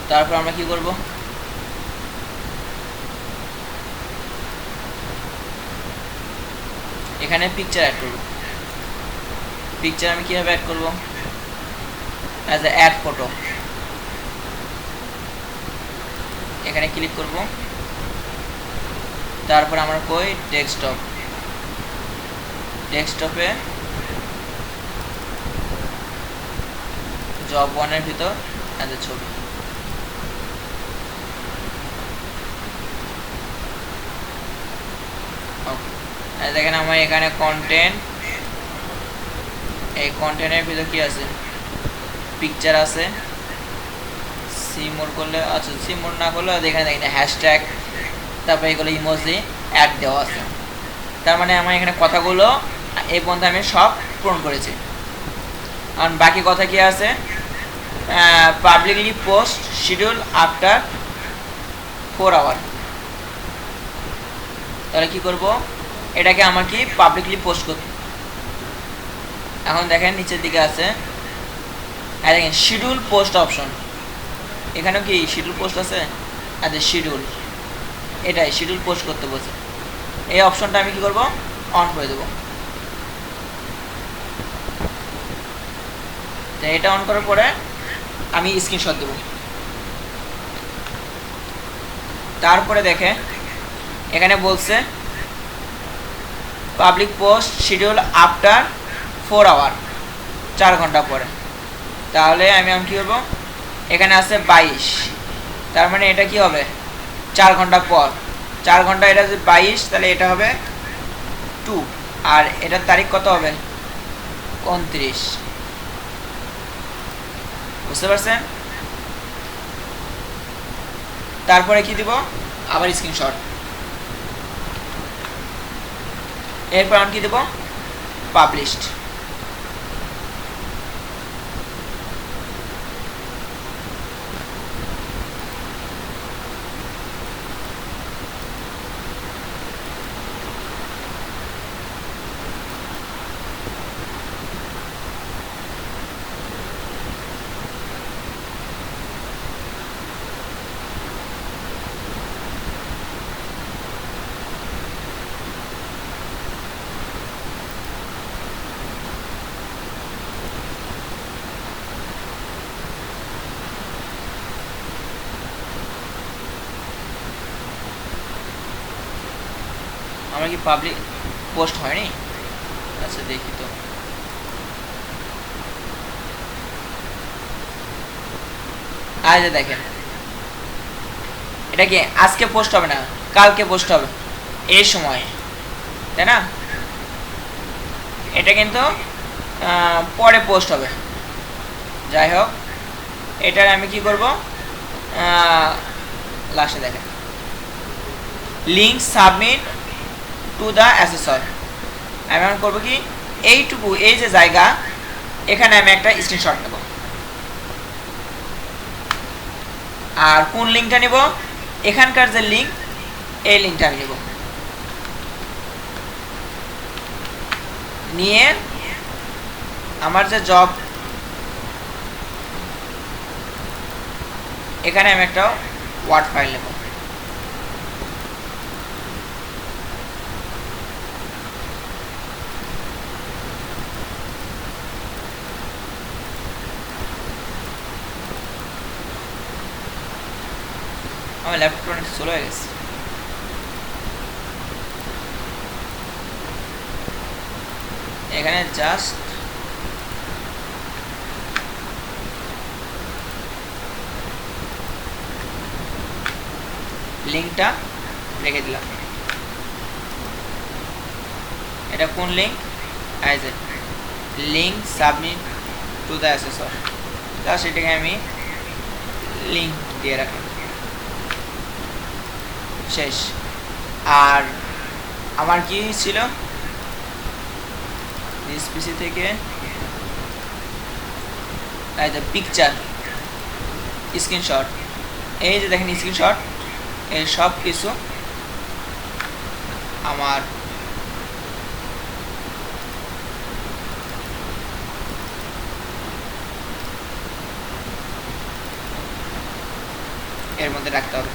তারপর আমরা কি করব, এখানে পিকচার অ্যাড করব। পিকচার আমি কিভাবে অ্যাড করব, অ্যাজ এ অ্যাড ফটো, এখানে ক্লিক করব। তারপর আমরা কই ডেস্কটপ, ডেস্কটপে জব ওয়ানের ভিতর অ্যাজ এ ছবি। দেখেন আমার এখানে কন্টেন্ট, এই কন্টেন্টের ভিতর কি আছে, পিকচার আছে। সিমোর করলে, আচ্ছা সিমোর না করলে এখানে দেখেন হ্যাশট্যাগ, তারপরে এগুলো ইমোজি অ্যাড দেওয়া আছে। তার মানে আমার এখানে কথাগুলো এই পর্যন্ত আমি সব পূরণ করেছি। আর বাকি কথা কি আছে, publicly post schedule after 4 hour. তাহলে কি করব, এটাকে আমার কি পাবলিকলি পোস্ট করতে। এখন দেখেন নিচের দিকে আছে, দেখেন শিডিউল পোস্ট অপশন, এখানেও কি শিডিউল পোস্ট আছে। আচ্ছা শিডিউল, এটাই শিডিউল পোস্ট করতে বলছে। এই অপশনটা আমি কি করব, অন করে দেব। তো এটা অন করার পরে আমি স্ক্রিনশট দেব। তারপরে দেখে এখানে বলছে public post schedule after 4 hour, 4 ঘন্টা পরে। তাহলে আমি কি করব, এখানে আছে 22, তার মানে এটা কি হবে 4 ঘন্টা পর। 4 ঘন্টা, এটা যে 22, তাহলে এটা হবে 2, আর এটার তারিখ কত হবে 29। বুঝতে পারছেন। তারপরে কি দিব, আবার স্ক্রিনশট। এরপর আমি কি দেব, পাবলিশড। আমার কি পাবলিক পোস্ট হয়নি, আচ্ছা দেখি তো। আচ্ছা দেখেন, এটা কি আজকে পোস্ট হবে না, কালকে পোস্ট হবে এই সময়, তাই না। এটা কিন্তু পরে পোস্ট হবে। যাই হোক, এটার আমি কি করব, লাস্টে দেখেন link submit to the assessor. আমি করবো কি, এইটুকু এই যে জায়গা, এখানে আমি একটা স্ক্রিনশট নেব। আর কোন লিঙ্কটা নেব, এখানকার যে লিঙ্ক, এই লিঙ্কটা আমি নেব। নিয়ে আমার যে জব, এখানে আমি একটা ওয়ার্ড ফাইল নেব। আমার ল্যাপটপ অনেক স্লো হয়ে গেছে। এখানে জাস্ট লিঙ্কটা রেখে দিলাম। এটা কোন লিঙ্ক, আইজে link submit to the assessor, just এটাকে আমি লিঙ্ক দিয়ে রাখলাম, শেষ। আর আমার কি ছিল, দিস পিসি থেকে পিকচার স্ক্রিনশট, এই যে দেখেন স্ক্রিনশট, এই সব কিছু আমার এর মধ্যে রাখতে হবে।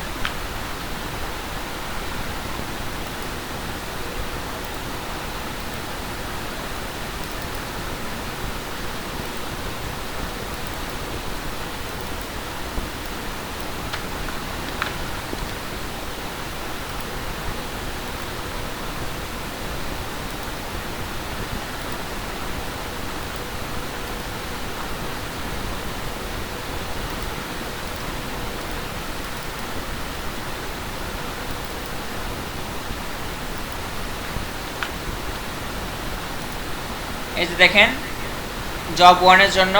এই যে দেখেন জব 1 এর জন্য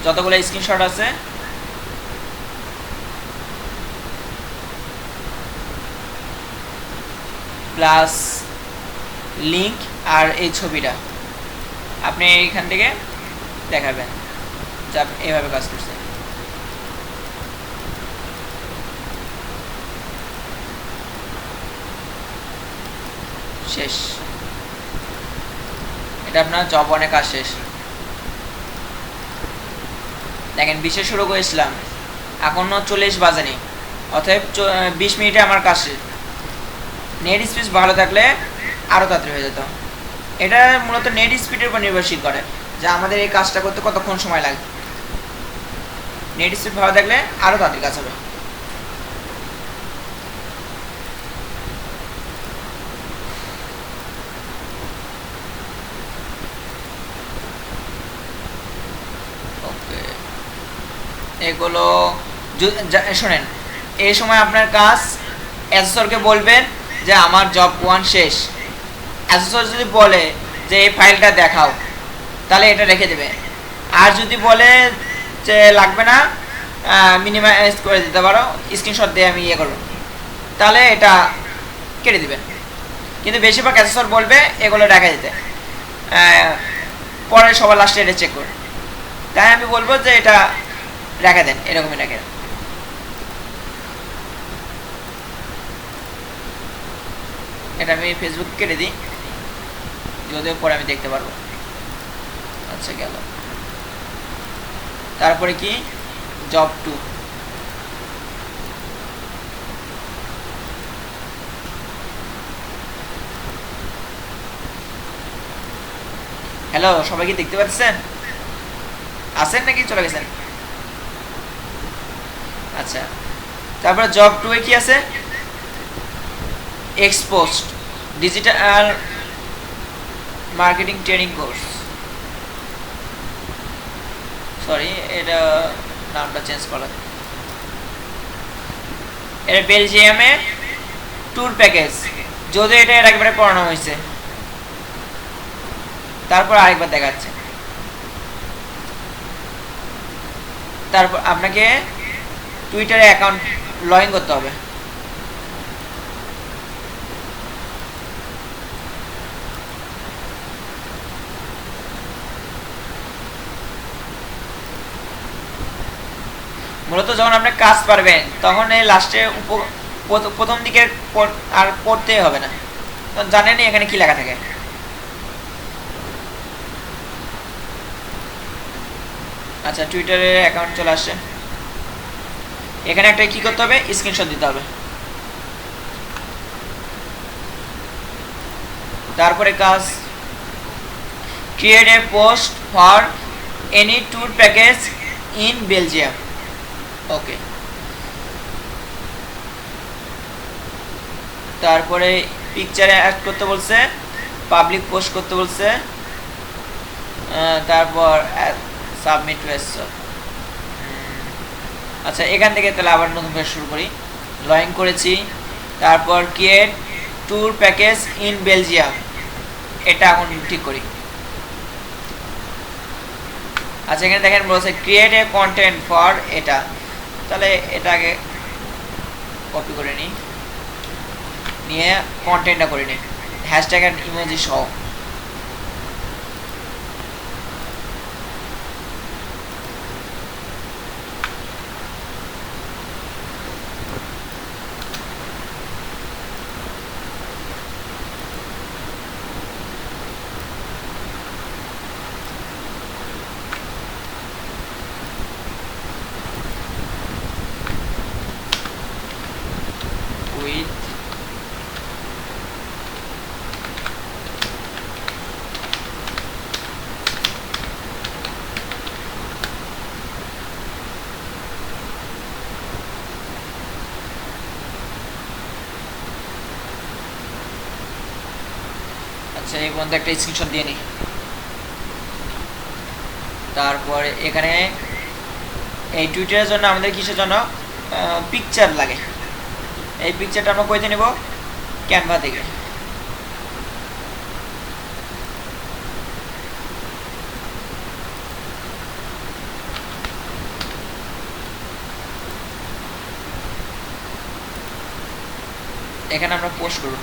যতগুলো স্ক্রিনশট আছে প্লাস লিংক আর এই ছবিটা আপনি এইখান থেকে দেখাবেন যে আপনি এইভাবে কাজ করছেন। শেষ, এটা আপনার জব 1 এর কাজ শেষ। দেখেন 20 শুরু করেছিলাম, এখনো 40 বাজেনি, অতএব 20 মিনিটে আমার কাজ শেষ। নেট স্পিড ভালো থাকলে আরও তাড়াতাড়ি হয়ে যেত। এটা মূলত নেট স্পিডের উপর নির্ভরশীল করে যে আমাদের এই কাজটা করতে কতক্ষণ সময় লাগে। নেট স্পিড ভালো থাকলে আরও তাড়াতাড়ি কাজ হবে। ওকে, এগুলো শোনেন, এই সময় আপনার কাজ অ্যাসেসরকে বলবেন যে আমার জব 1 শেষ। অ্যাসেসর যদি বলে যে এই ফাইলটা দেখাও, তাহলে এটা রেখে দেবে। আর যদি বলে যে লাগবে না, মিনিমাইজ করে দিতে পারো, স্ক্রিনশট দিয়ে আমি ইয়ে করব, তাহলে এটা কেটে দিবেন। কিন্তু বেশিরভাগ অ্যাসেসর বলবে এগুলো রেখে দিতে, পরে সবার লাস্টে এটা চেক করুন। তাই আমি বলবো যে এটা রেখে দেন, এরকমই রেখে দেন। এটা আমি ফেসবুক কেটে দিই, যদিও পরে আমি দেখতে পারবো। আচ্ছা গেল। তারপরে কি জব 2, হ্যালো সবাই কি দেখতে পাচ্ছেন? আছেন নাকি চলে গেছেন? আচ্ছা, তারপরে জব 2 এ কি আছে? Exposed digital marketing training course. Sorry, এটা নামটা চেঞ্জ করা। এটা বেলজিয়ামে ট্যুর প্যাকেজ, যদিও এটা এর একবারে পড়ানো হয়েছে। তারপর আরেকবার দেখাচ্ছে। তারপর আপনাকে টুইটারে অ্যাকাউন্ট লগ ইন করতে হবে। মূলত যখন আপনি কাজ পারবেন তখন এই লাস্টে প্রথম দিকে আর পড়তেই হবে না, তখন জানেনই এখানে কি লেখা থাকে। আচ্ছা, টুইটারে অ্যাকাউন্ট চলে আসছে। এখানে একটা কি করতে হবে? স্ক্রিনশট দিতে হবে। তারপরে কাজ create a post for any tour package in Belgium. Okay, তারপরে পিকচারে অ্যাড করতে বলছে, পাবলিক পোস্ট করতে বলছে, তারপর সাবমিট ওয়েবসাইট। আচ্ছা, এখান থেকে তাহলে আবার নতুন করে শুরু করি। লগ ইন করেছি, তারপর create tour package in Belgium, এটা এখন ঠিক করি। আচ্ছা, এখানে দেখেন বলছে ক্রিয়েট এ কন্টেন্ট ফর এটা, তাহলে এটা আগে কপি করে নিই, নিয়ে কন্টেন্টটা করে নিই হ্যাশট্যাগ আর ইমোজি সহ। উইথ আচ্ছা এই পর্যন্ত একটা স্ক্রিনশট দিয়ে নিই। তারপরে এখানে এই টুইটারের জন্য আমাদের কিসের জন্য পিকচার লাগে, এই পিকচারটা আমরা কইতে নেব ক্যানভা থেকে। এখানে আমরা পোস্ট করব,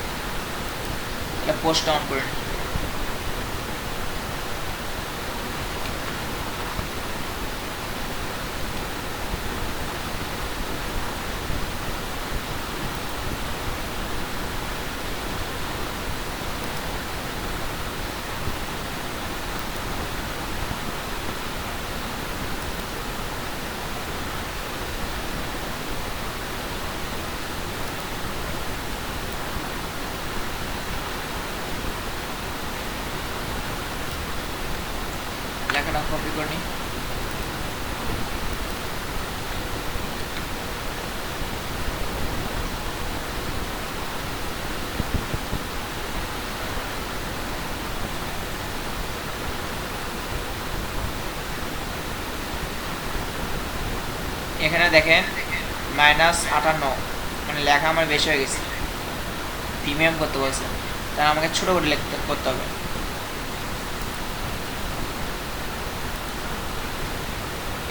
এটা পোস্ট অন করে নিই। লেখাটা কপি করে নিই। এখানে দেখেন -58, মানে লেখা আমার বেশি হয়ে গেছে, প্রিমিয়াম করতে বলছে, তাহলে আমাকে ছোট করে করতে হবে।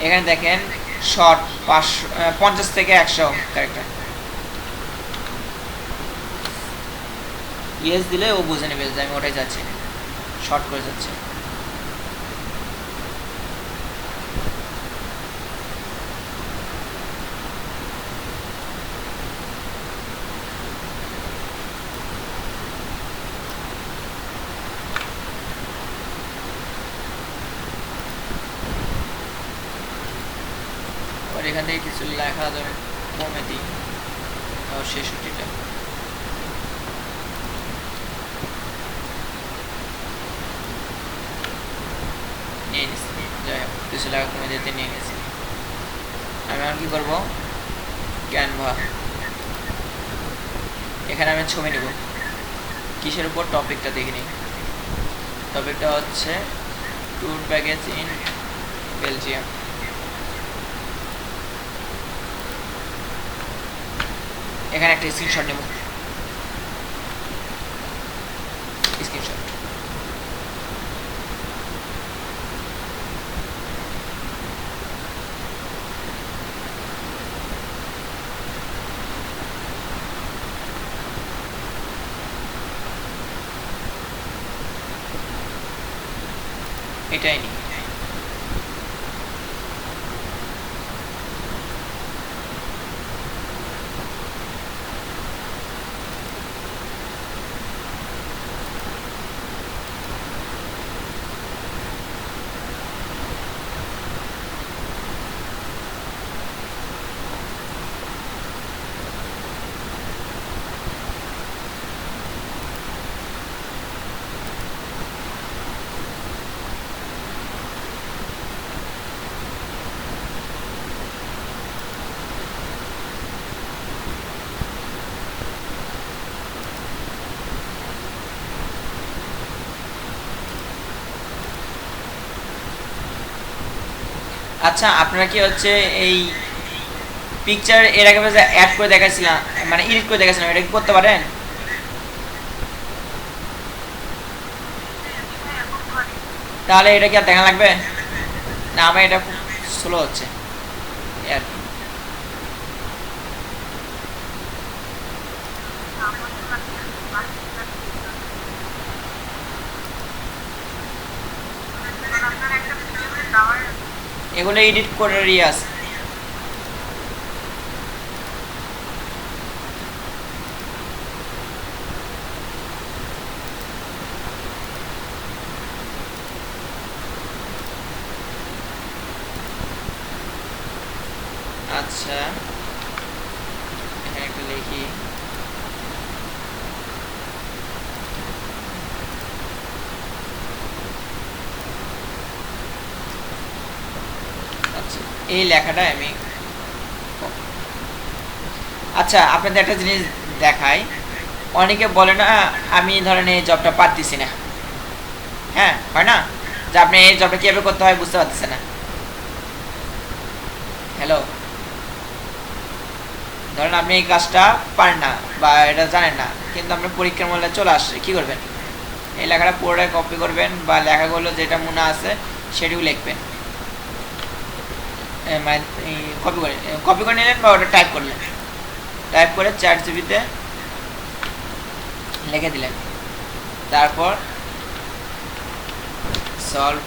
এখানে দেখেন শর্ট 50 থেকে 100 ক্যারেক্টার, ইয়েস দিলে ও বুঝে নেবে যে আমি ওটাই যাচ্ছি, শর্ট করে যাচ্ছে। এখান থেকে কিছু লেখা ধরুন কমে দিই, 66টা। নিয়ে নিচ্ছি, যাই হোক কিছু লেখা কমে দিতে নিয়ে গেছি। আমি আর কি করবো, ক্যানভা, এখানে আমি ছবি নেব। কিসের উপর, টপিকটা দেখে নিই। টপিকটা হচ্ছে ট্যুর প্যাকেজ ইন বেলজিয়াম। এখানে একটা স্ক্রিনশট নেব, স্ক্রিনশট। এটাই নি। আচ্ছা আপনারা কি হচ্ছে এই পিকচার এর আগে যে অ্যাড করে দেখাচ্ছিলাম, মানে এডিট করে দেখাচ্ছিলাম, এটা কি করতে পারেন? তাহলে এটা কি আর দেখা লাগবে না? আমার এটা খুব স্লো হচ্ছে আর কি। এগুলো এডিট করে আছে। আচ্ছা এখানে একটু লিখি এই লেখাটা আমি আচ্ছা আপনাদের একটা জিনিস দেখাই, অনেকে বলে না আমি ধরেন এই জবটা পারতেছি না, হ্যাঁ হয় না যে আপনি এই জবটা কিভাবে করতে হয় বুঝতে পারতেছেন না। হ্যালো, ধরেন আপনি এই কাজটা পারেন না বা এটা জানেন না, কিন্তু আপনার পরীক্ষার মূল্যে চলে আসছে, কি করবেন? এই লেখাটা পুরোটাই কপি করবেন বা লেখাগুলো যেটা মনে আছে সেটিও লিখবেন, মানে কপি করে নিলেন বা ওটা টাইপ করলেন, টাইপ করে চ্যাট জিপিতে লিখে দিলেন, তারপর সলভ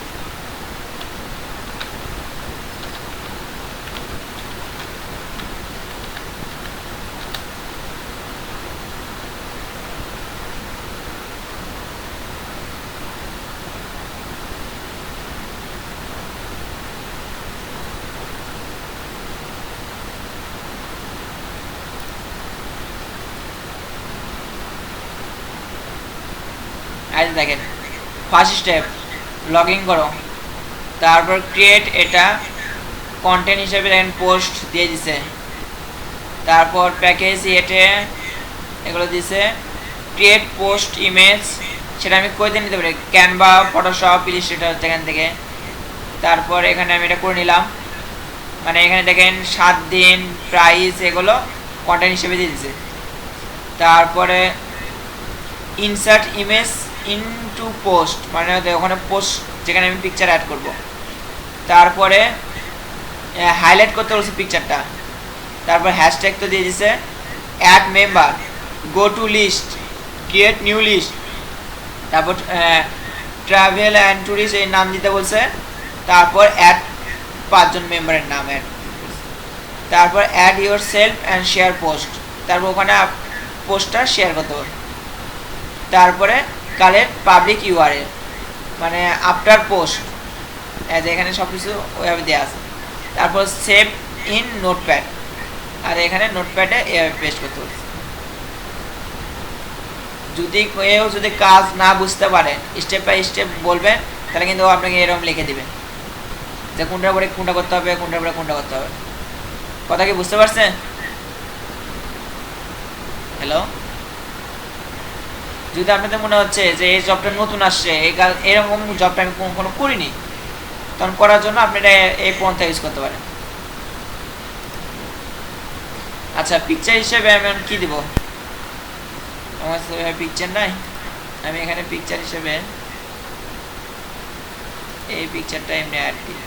আজ দেখেন ফার্স্ট স্টেপ লগ ইন করো, তারপর ক্রিয়েট, এটা কন্টেন্ট হিসেবে দেখেন পোস্ট দিয়ে দিছে, তারপর প্যাকেজ এটে এগুলো দিছে, ক্রিয়েট পোস্ট ইমেজ সেটা আমি কই দিয়ে নিতে পারি, ক্যানভা, ফটোশপ, ইলাস্ট্রেটর যেখান থেকে, তারপর এখানে আমি এটা করে নিলাম, মানে এখানে দেখেন 7 দিন প্রাইস এগুলো কন্টেন্ট হিসেবে দিয়ে দিছে, তারপরে ইনসার্ট ইমেজ ইনটু পোস্ট মানে ওখানে পোস্ট যেখানে আমি পিকচার অ্যাড করব, তারপরে হাইলাইট করতে বলছে পিকচারটা, তারপর হ্যাশট্যাগ তো দিয়ে দিছে, add member, go to list, create new list, তারপর ট্রাভেল অ্যান্ড ট্যুরিস্ট এই নাম দিতে বলছে, তারপর অ্যাড 5 জন মেম্বারের নাম অ্যাড, তারপর add yourself and share post, তারপর ওখানে পোস্টটা শেয়ার করতে হবে, তারপরে কালেক্ট পাবলিক ইউআরএল মানে আফটার পোস্ট, এখানে সব কিছু ওইভাবে দেওয়া আছে, তারপর সেভ ইন নোটপ্যাড, আর এখানে নোটপ্যাডে এভাবে পেস্ট করতে হবে। যদি কেউ যদি কাজ না বুঝতে পারে স্টেপ বাই স্টেপ বলবেন, তাহলে কিন্তু আপনাকে এরকম লিখে দিবেন যে কোনটার পরে কোনটা করতে হবে, কোনটার পরে কোনটা করতে হবে। কথা কি বুঝতে পারছেন? হ্যালো, যদি আপনাদের মনে হচ্ছে যে এই জবটা নতুন আসছে, এরকম জবটা আমি কখনো করিনি, তখন করার জন্য আপনি এই পন্থা ইউজ করতে পারেন। আচ্ছা, পিকচার হিসেবে আমি কি দিব? আমার পিকচার নাই, আমি এখানে পিকচার হিসেবে এই পিকচারটা এমনি অ্যাড দিই,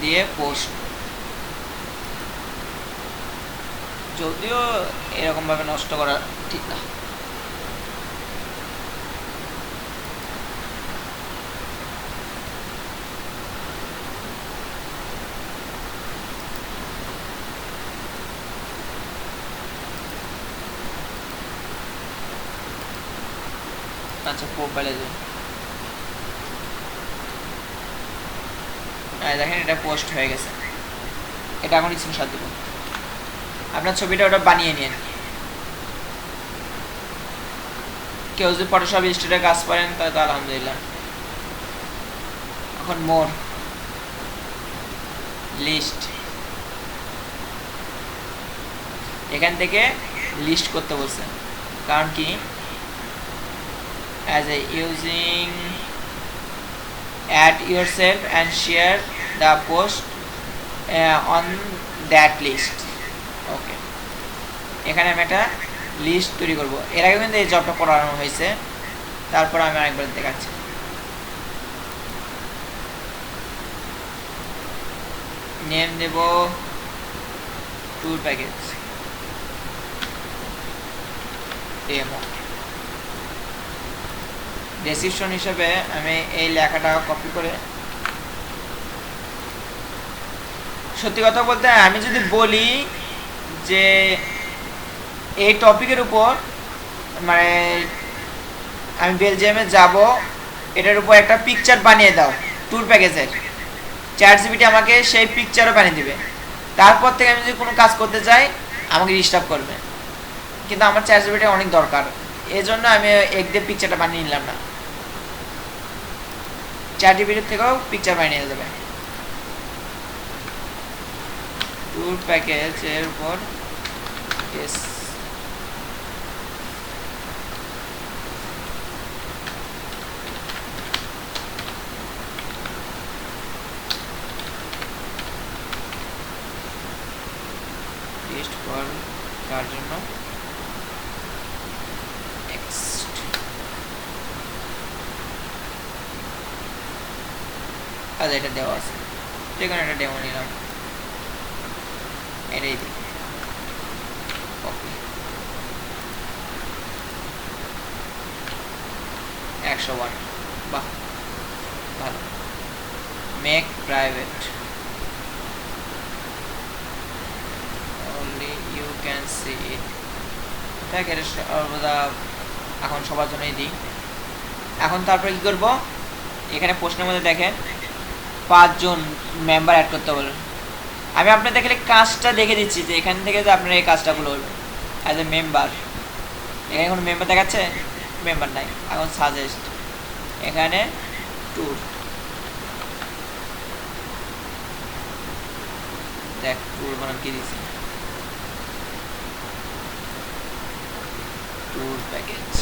দিয়ে পোস্ট, যদিও এরকম ভাবে নষ্ট করা ঠিক না। আচ্ছা, প্রোফাইলে যাই, দেখেন এটা পোস্ট হয়ে গেছে, এটা এখন স্ক্রিনশট দেব, আপনার ছবিটা ওটা বানিয়ে নিন। কেউ যদি ফটোশপ ইলাস্ট্রেটর কাজ করেন তাহলে তো আলহামদুলিল্লাহ। এখন মোর লিস্ট, এখান থেকে লিস্ট করতে বলছে, কারণ কি as a using add yourself and share the post on that list. ওকে, এখানে আমি একটা লিস্ট তৈরি করব, এর আগে কিন্তু এই জবটা করানো হয়েছে, তারপর আমি আরেকবার দেখাচ্ছি। নেম দেব ট্যুর প্যাকেজ ডেমো, ডেসক্রিপশন হিসেবে আমি এই লেখাটা কপি করে, সত্যি কথা বলতে আমি যদি বলি যে এই টপিকের উপর মানে আমি বেলজিয়ামে যাব, এটার উপর একটা পিকচার বানিয়ে দাও ট্যুর প্যাকেজের, চ্যাট জিপিটি আমাকে সেই পিকচারও বানিয়ে দিবে, তারপর থেকে আমি যদি কোনো কাজ করতে চাই আমাকে ডিস্টার্ব করবে, কিন্তু আমার চ্যাট জিপিটি অনেক দরকার, এই জন্য আমি একদম পিকচারটা বানিয়ে নিলাম না। ChatGPT থেকেও পিকচার বানিয়ে নিয়ে যাবে। ট্যুর প্যাকেজ এর উপর এস লিস্ট ফর কার জন্য নেক্সট। আচ্ছা এটা দেওয়া আছে, যে কোনো একটা ডেমো নিলাম, এটাই দিই। ওকে 100 ওয়াট, বাহ ভালো। Make private, only you can see it। দেখ এটা সর্বদা এখন সবার জন্যই দিই। এখন তারপরে কি করব, এখানে প্রশ্নের মধ্যে দেখেন 5 জন মেম্বার অ্যাড করতে বলেন। আমি আপনাদের খালি কাজটা দেখে দিচ্ছি যে এখান থেকে যে আপনারা এই কাজটা করবেন অ্যাজ এ মেম্বার। এখানে কোনো মেম্বার দেখাচ্ছে, মেম্বার নাই। এখন সাজেস্ট, এখানে ট্যুর, দেখ ট্যুর বানান কি দিয়েছি, ট্যুর প্যাকেজ।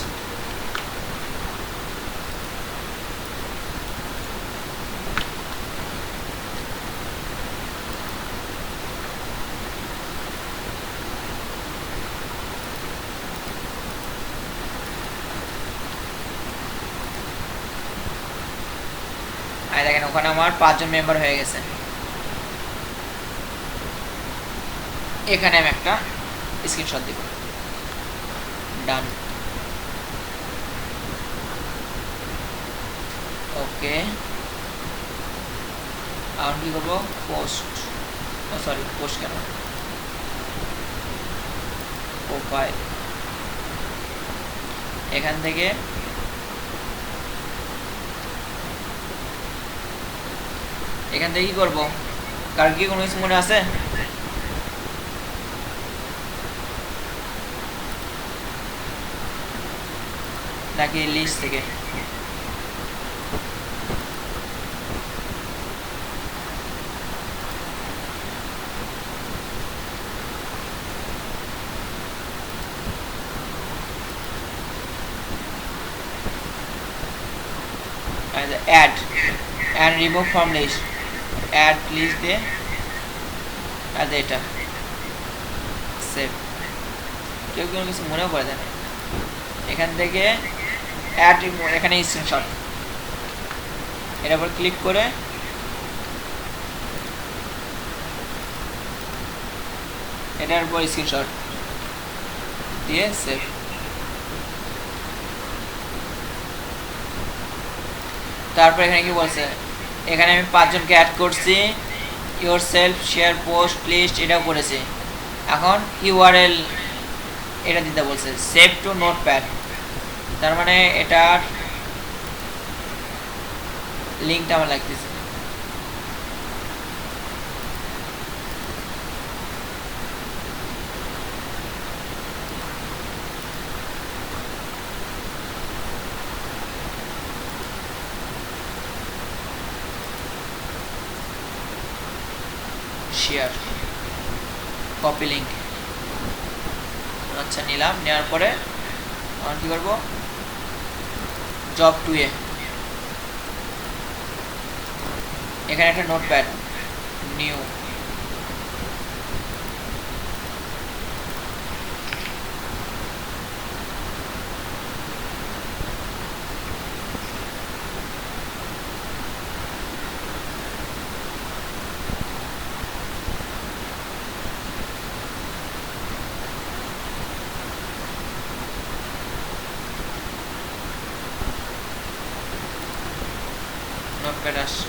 দেখেন ওখানে আমার 5 জন মেম্বার হয়ে গেছে। এখানে আমি একটা স্ক্রিনশট দিব, ডান। ওকে এখন কি করবো, পোস্ট, ও সরি পোস্ট কেন, প্রোফাইল। এখান থেকে কি করবো, কার কি কোনো কিছু মনে আছে? নাকি লিস্ট থেকে? add and remove from list, add list দিয়ে আর এটা সেভ। কেউ কোনো কিছু মনেও করে দেয় না। এখান থেকে অ্যাড রিমুভ, এখানে স্ক্রিনশট, এর উপর ক্লিক করে এটার উপর স্ক্রিনশট দিয়ে সেভ। তারপর এখানে কি বলছে, এখানে আমি 5 জনকে অ্যাড করছি, yourself share post list এটাও করেছি। এখন ইউআরএল এটা দিতে বলছে, সেভ টু নোটপ্যাড। তার মানে এটার লিঙ্কটা আমার লাগতেছে। শেয়ার কপি লিঙ্ক, আচ্ছা নিলাম। নেওয়ার পরে এখন কি করবো, জব 2 এ এখানে একটা নোটপ্যাড নিউ, নোটপ্যাড আসছে,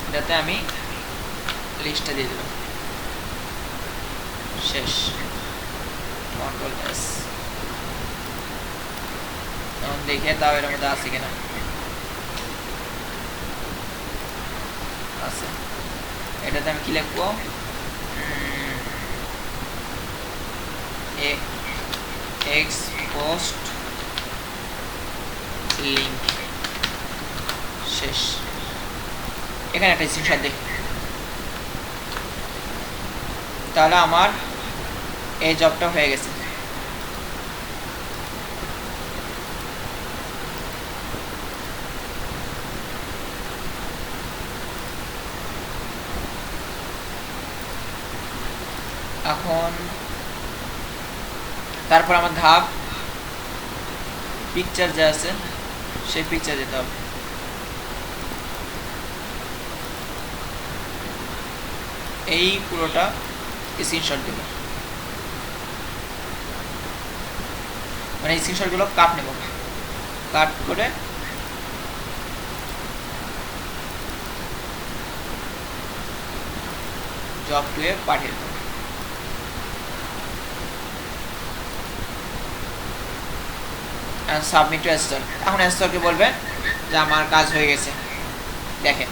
এটাতে আমি লিস্টটা দিয়ে দিলাম, শেষ। কন্ট্রোল এস, এখন দেখে তাও এর মধ্যে আছে কিনা, আছে। এটাতে আমি কি লিখবো, এক্স পোস্ট লিঙ্ক শেষ। এখানে একটা স্ক্রিনশট দিই, তাহলে আমার এই জবটা হয়ে গেছে। এখন তারপর আমার ধাপ পিকচার যে আছে সেই পিকচার যেতে হবে। এই পুরোটা স্ক্রিনশট দেব, মানে স্ক্রিনশটগুলো কাট নেব, কাট করে জব টু এ পাঠিয়ে দেব। Submit to assessor. এখন অ্যাসেসরকে বলবেন যে আমার কাজ হয়ে গেছে। দেখেন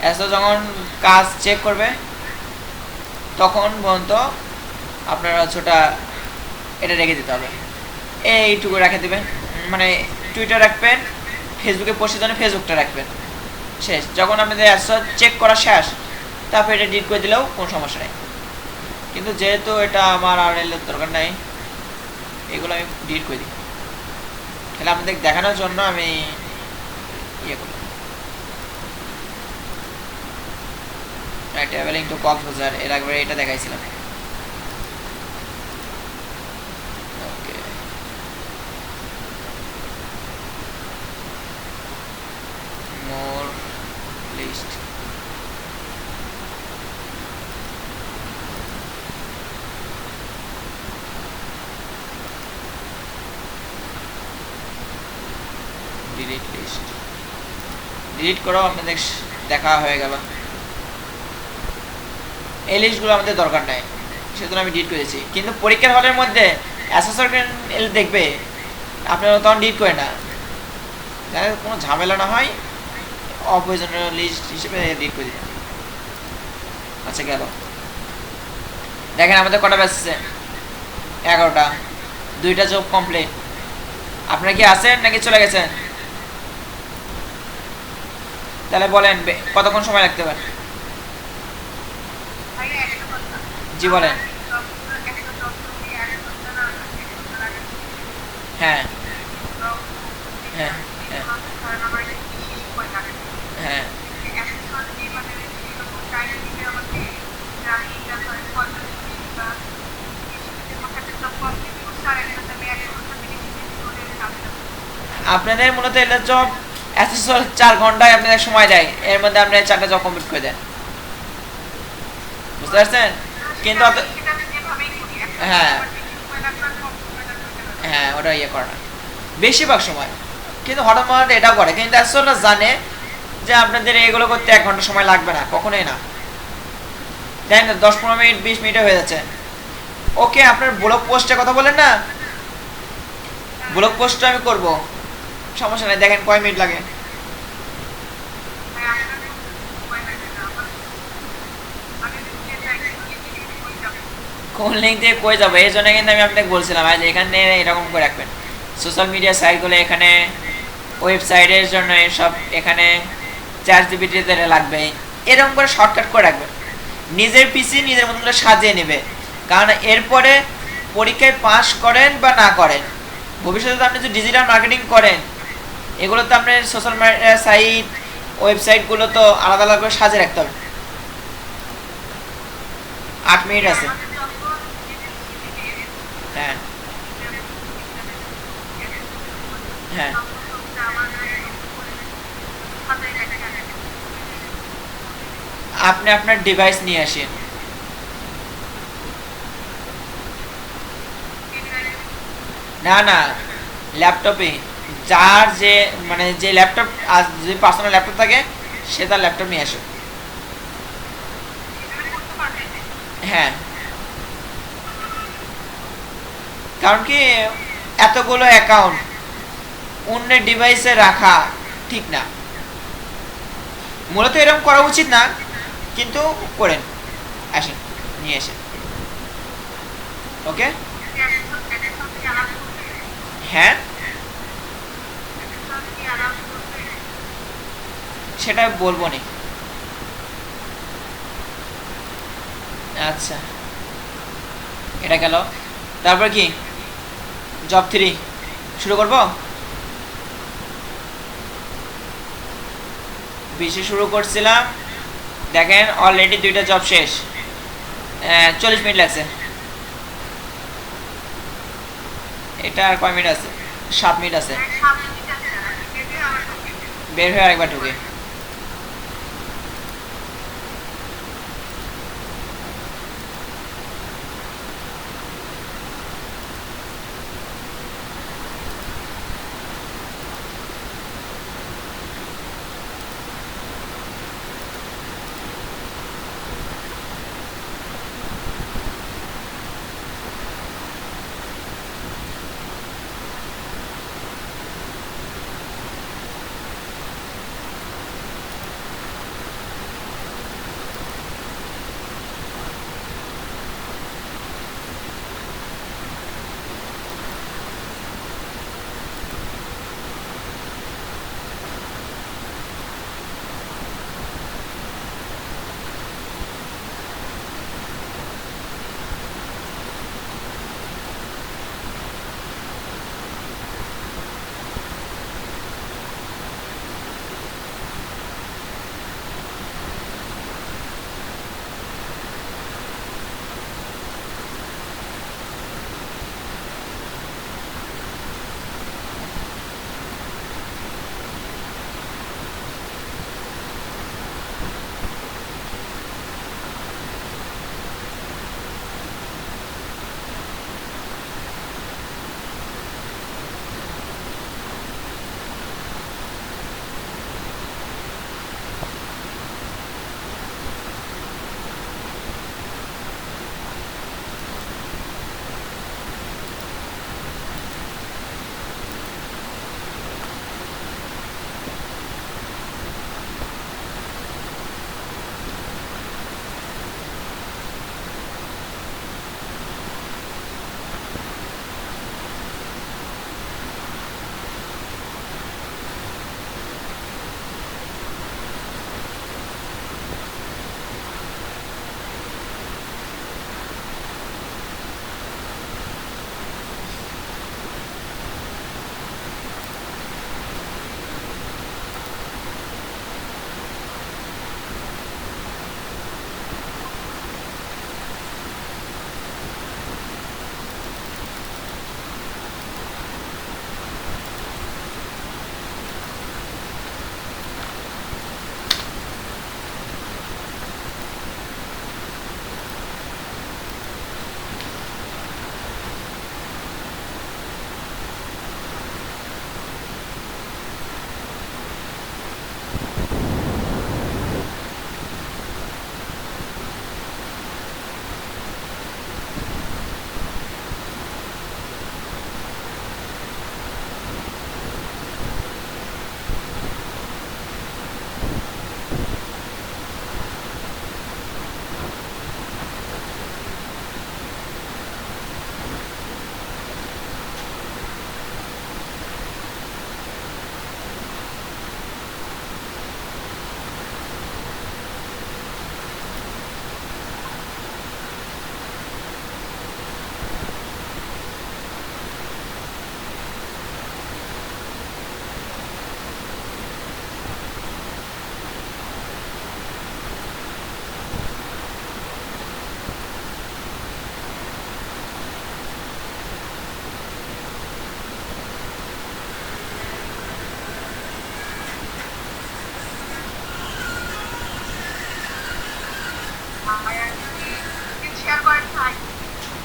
অ্যাসেসর যখন কাজ চেক করবে তখন পর্যন্ত আপনারা ছোটা এটা রেখে দিতে হবে, এইটুকু রেখে দেবেন। মানে টুইটার রাখবেন, ফেসবুকে পোস্টের জন্য ফেসবুকটা রাখবেন, শেষ। যখন আপনাদের অ্যাসেসর চেক করা শেষ তারপর এটা ডিলিট করে দিলেও কোনো সমস্যা নেই। কিন্তু যেহেতু এটা আমার আর এর দরকার নাই, এগুলো আমি ডিলিট করে দিই। তাহলে আপনাদের দেখানোর জন্য আমি ইয়ে করলাম, ট্রাভেলিং টু কক্সবাজার, এর একবার এটা দেখাইছিলাম। ওকে, মোর লিস্ট, ডিলিট লিস্ট, ডিলিট করো। আপনাদের দেখা হয়ে গেল। এই লিস্টগুলো আমাদের দরকার নাই, সেজন্য আমি ডিলিট করেছি। কিন্তু পরীক্ষার হলের মধ্যে অ্যাসেসর দেখবে, আপনারা তখন ডিলিট করে না, যাতে কোনো ঝামেলা না হয়, অপ্রয়োজনীয় লিস্ট হিসেবে ডিলিট করে দিন। আচ্ছা গেল। দেখেন আমাদের কটা ব্যাচ আছে, 11টা, 2টা জব কমপ্লিট। আপনারা কি আছেন নাকি চলে গেছেন? তাহলে বলেন কতক্ষণ সময় লাগতে পারে? জি বলেন। হ্যাঁ হ্যাঁ হ্যাঁ হ্যাঁ, আপনাদের মূলত এর জব অ্যাসেসর 4 ঘন্টায় আপনাদের সময় দেয়, এর মধ্যে আপনারা 4টা জব কমপ্লিট করে দেন, বুঝতে পারছেন? কিন্তু হ্যাঁ হ্যাঁ, ওটা ইয়ে করে না বেশিরভাগ সময়, কিন্তু হঠাৎ হঠাৎ এটাও করে। কিন্তু অ্যাসেসররা জানে যে আপনাদের এগুলো করতে 1 ঘন্টা সময় লাগবে না, কখনোই না। দেখেন 10-15 মিনিট 20 মিনিটে হয়ে যাচ্ছে। ওকে, আপনার ব্লগ পোস্টে কথা বলেন না, ব্লগ পোস্টটা আমি করব, সমস্যা নেই। দেখেন কয় মিনিট লাগে। কোন লিঙ্ক দিয়ে কই যাবো, এই জন্য কিন্তু আমি আপনাকে বলছিলাম যে এখানে এরকম করে রাখবেন। সোশ্যাল মিডিয়া সাইটগুলো এখানে, ওয়েবসাইটের জন্য এসব এখানে, চ্যাট জিপিটিতে লাগবে, এরকম করে শর্টকাট করে রাখবেন। নিজের পিসি নিজের মতো করে সাজিয়ে নেবে, কারণ এরপরে পরীক্ষায় পাস করেন বা না করেন, ভবিষ্যতে আপনি যদি ডিজিটাল মার্কেটিং করেন, এগুলো তো আপনার সোশ্যাল মিডিয়া সাইট, ওয়েবসাইটগুলো তো আলাদা আলাদা করে সাজিয়ে রাখতে হবে। 8 মিনিট আছে। হ্যাঁ হ্যাঁ, আপনি আপনার ডিভাইস নিয়ে আসেন। না না, ল্যাপটপে, যার যে মানে যে ল্যাপটপ, যে পার্সোনাল ল্যাপটপ থাকে সে তার ল্যাপটপ নিয়ে আসে। হ্যাঁ, কারণ কি এতগুলো অ্যাকাউন্ট অন্যের ডিভাইসে রাখা ঠিক না, মূলত এরকম করা উচিত না, কিন্তু করেন। আসেন, নিয়ে আসেন। ওকে, হ্যাঁ সেটা বলবো নি। আচ্ছা, এটা গেল। তারপর কি জব 3 শুরু করব। বেশি শুরু করছিলাম, দেখেন অলরেডি 2টা জব শেষ। 40 মিনিট লাগছে। এটা আর কয় মিনিট আছে? 7 মিনিট আছে। বের হয়ে আরেকবার ঢুকে।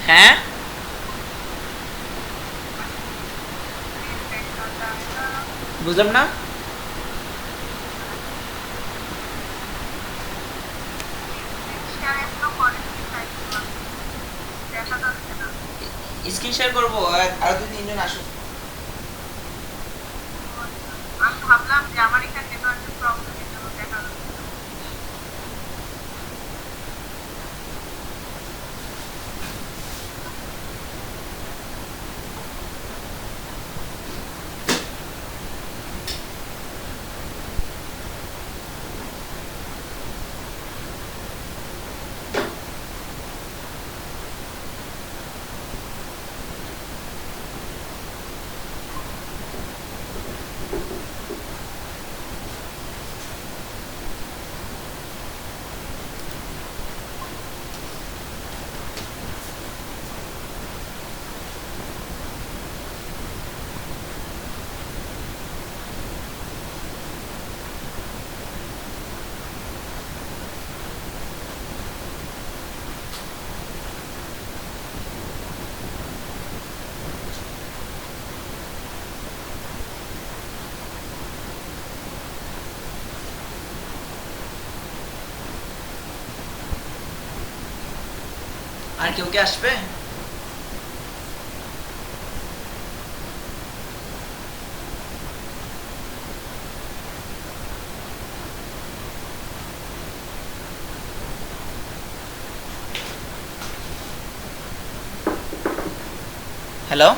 হ্যাঁ, বুঝলাম না। স্ক্রিন শেয়ার করবো, আর 2-3 জন আসুক। আমি ভাবলাম যে আমার এখানে নেটওয়ার্কের প্রবলেমের জন্য দেখা যাচ্ছে। আর কেউ কি আসবে? হ্যালো,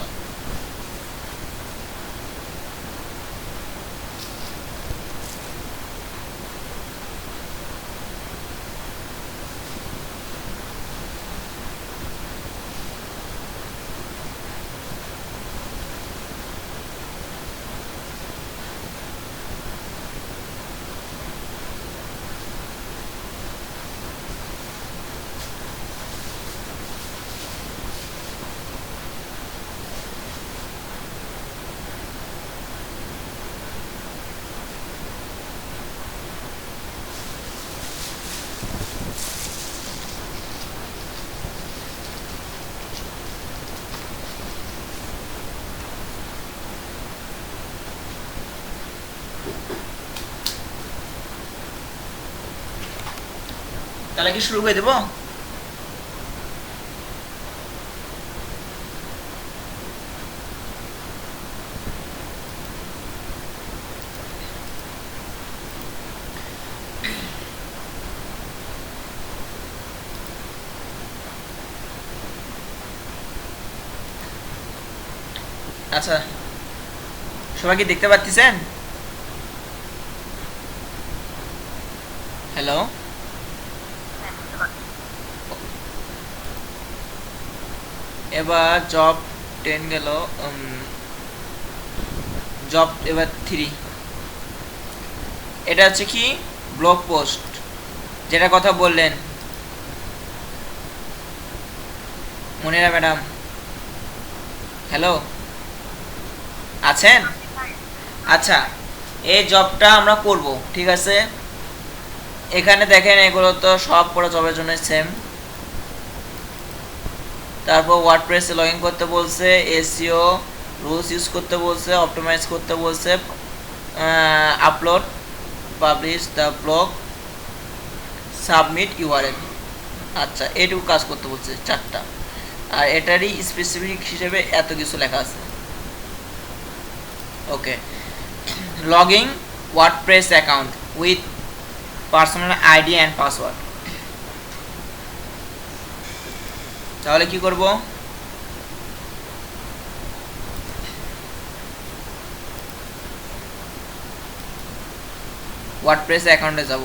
তাহলে কি শুরু করে দেবো? আচ্ছা, সবাই কি দেখতে পাচ্ছেন? হ্যালো, এবার জব 10 গেল, জব এবার 3। এটা হচ্ছে কি ব্লগ পোস্ট, যেটা কথা বললেন মনিরা ম্যাডাম। হ্যালো, আছেন? আচ্ছা, এই জবটা আমরা করব, ঠিক আছে? এখানে দেখেন এগুলো তো সব পুরো জবের জন্য সেম। তারপর ওয়ার্ডপ্রেসে লগ ইন করতে বলছে, এসইও রুলস ইউজ করতে বলছে, অপটিমাইজ করতে বলছে, upload, publish the blog, submit URL. আচ্ছা, এটুকু কাজ করতে বলছে 4টা, আর এটারই স্পেসিফিক হিসেবে এত কিছু লেখা আছে। Okay, login WordPress account with personal ID and password. তাহলে কি করব? ওয়ার্ডপ্রেস অ্যাকাউন্টে যাব।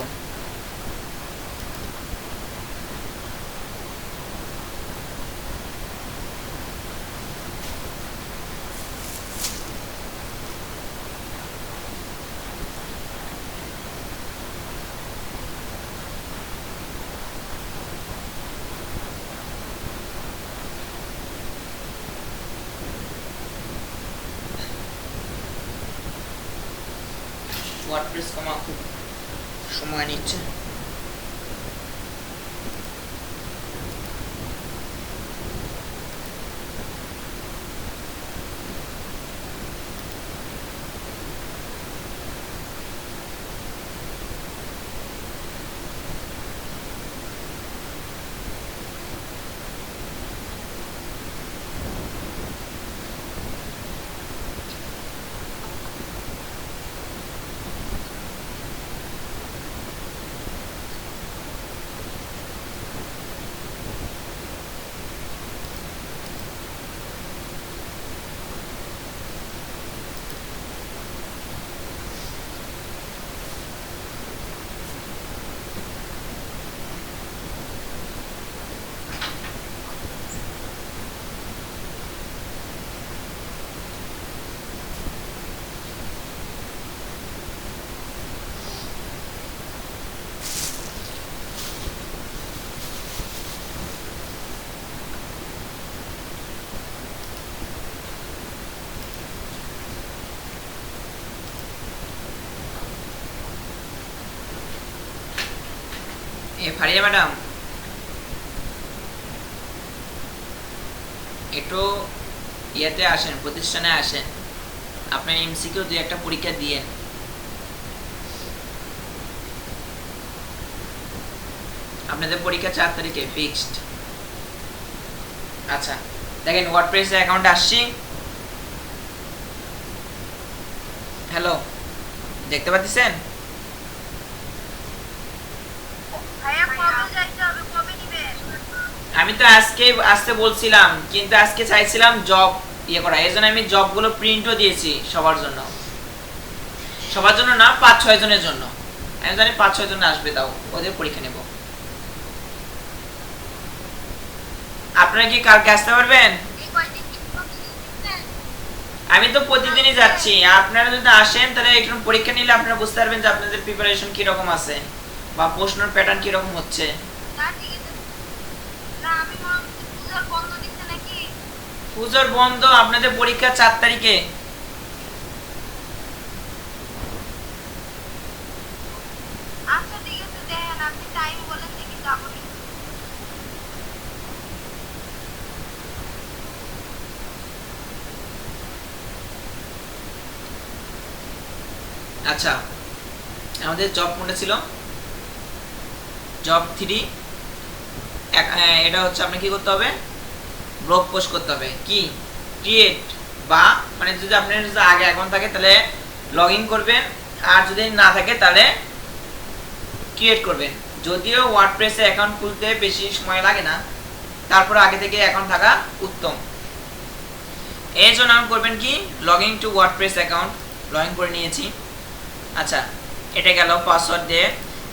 ওয়ার্ডপ্রেস কমা খুব সময় নিচ্ছে। ফারিয়া ম্যাডাম, একটু ইয়েতে আসেন, প্রতিষ্ঠানে আসেন, আপনার এমসিকিউ 2-1টা পরীক্ষা দিয়েন। আপনাদের পরীক্ষা 4 তারিখে ফিক্সড। আচ্ছা দেখেন ওয়ার্ডপ্রেস অ্যাকাউন্টে আসছি। হ্যালো, দেখতে পাচ্ছেন? ভাইয়া কবে যাইতে হবে, কবে নিবেন? আমি তো আজকে আসতে বলছিলাম, কিন্তু আজকে চাইছিলাম জব ইয়ে করা, এই জন্য আমি জবগুলো প্রিন্টও দিয়েছি সবার জন্য। সবার জন্য না, 5-6 জনের জন্য। আমি জানি 5-6 জন আসবে, তাও ওদের পরীক্ষা নেব। আপনারা কি কালকে আসতে পারবেন? এই কয়দিন কি প্রতিদিন দিবেন? আমি তো প্রতিদিনই যাচ্ছি, আপনারা যদি আসেন তাহলে একটু পরীক্ষা নিলে আপনারা বুঝতে পারবেন যে আপনাদের প্রিপারেশন কিরকম আছে বা প্রশ্নের প্যাটার্ন কিরকম হচ্ছে। না ঠিক আছে। না আমি মনে হচ্ছে পূজার বন্ধ দিচ্ছে নাকি? পুজোর বন্ধ, আপনাদের পরীক্ষা 4 তারিখে। আচ্ছা ঠিক আছে, দেখেন আপনি টাইম বলেন দেখি যাবো নি। আচ্ছা, আমাদের জব কোনটা ছিল? জব 3। এটা হচ্ছে আপনাকে কি করতে হবে? ব্লগ পোস্ট করতে হবে। কি ক্রিয়েট বা মানে যদি আপনার যদি আগে অ্যাকাউন্ট থাকে তাহলে লগ ইন করবেন, আর যদি না থাকে তাহলে ক্রিয়েট করবেন। যদিও ওয়ার্ডপ্রেসে অ্যাকাউন্ট খুলতে বেশি সময় লাগে না, তারপর আগে থেকে অ্যাকাউন্ট থাকা উত্তম। এই জন্য আমি করবেন কি, log in to WordPress account, log in করে নিয়েছি। আচ্ছা, এটা গেল পাসওয়ার্ড দিয়ে।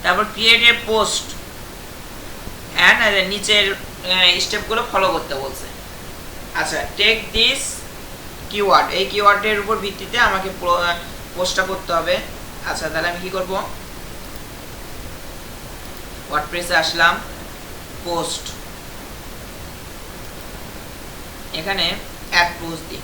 তারপর ক্রিয়েট এ পোস্ট অ্যান্ড নিচের স্টেপগুলো ফলো করতে বলছে। আচ্ছা, টেক দিস কিওয়ার্ড, এই কিওয়ার্ডের উপর ভিত্তিতে আমাকে পোস্টটা করতে হবে। আচ্ছা, তাহলে আমি কি করব, ওয়ার্ডপ্রেসে আসলাম, পোস্ট, এখানে অ্যাড পোস্ট দিই।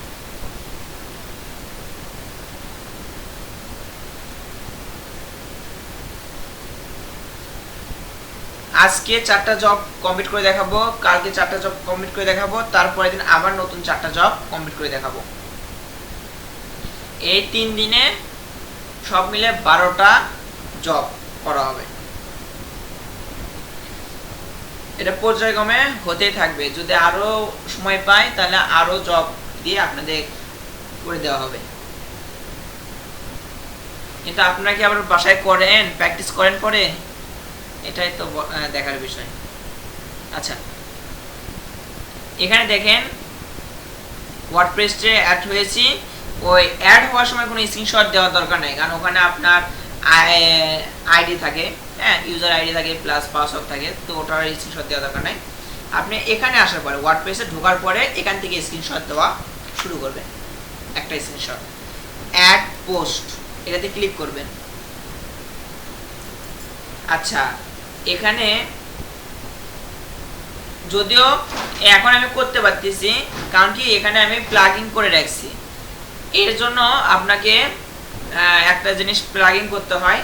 আজকে 4টা জব কমপ্লিট করে দেখাবো, কালকে 4টা জব কমপ্লিট করে দেখাবো, তারপরের দিন আবার নতুন 4টা জব কমপ্লিট করে দেখাবো। এই 3 দিনে সব মিলে 12টা জব করা হবে। এটা পর্যায়ক্রমে হতেই থাকবে, যদি আরো সময় পাই তাহলে আরো জব দিয়ে আপনাদের করে দেওয়া হবে। কিন্তু আপনারা কি আবার বাসায় করেন, প্র্যাকটিস করেন পরে? এটাই তো দেখার বিষয়। আচ্ছা, এখানে দেখেন ওয়ার্ডপ্রেসে অ্যাড হয়েছি। ওই অ্যাড হওয়ার সময় কোনো স্ক্রিনশট দেওয়ার দরকার নেই, কারণ ওখানে আপনার আইডি থাকে, হ্যাঁ, ইউজার আইডি থাকে প্লাস পাসওয়ার্ড থাকে, তো ওটার স্ক্রিনশট দেওয়ার দরকার নেই। আপনি এখানে আসার পরে, ওয়ার্ডপ্রেসে ঢোকার পরে এখান থেকে স্ক্রিনশট দেওয়া শুরু করবেন। একটা স্ক্রিনশট, অ্যাড পোস্ট, এটাতে ক্লিক করবেন। আচ্ছা, এখানে যদিও এখন আমি করতে পারতেছি, কারণ কি এখানে আমি প্লাগইন করে রাখছি। এর জন্য আপনাকে একটা জিনিস প্লাগইন করতে হয়,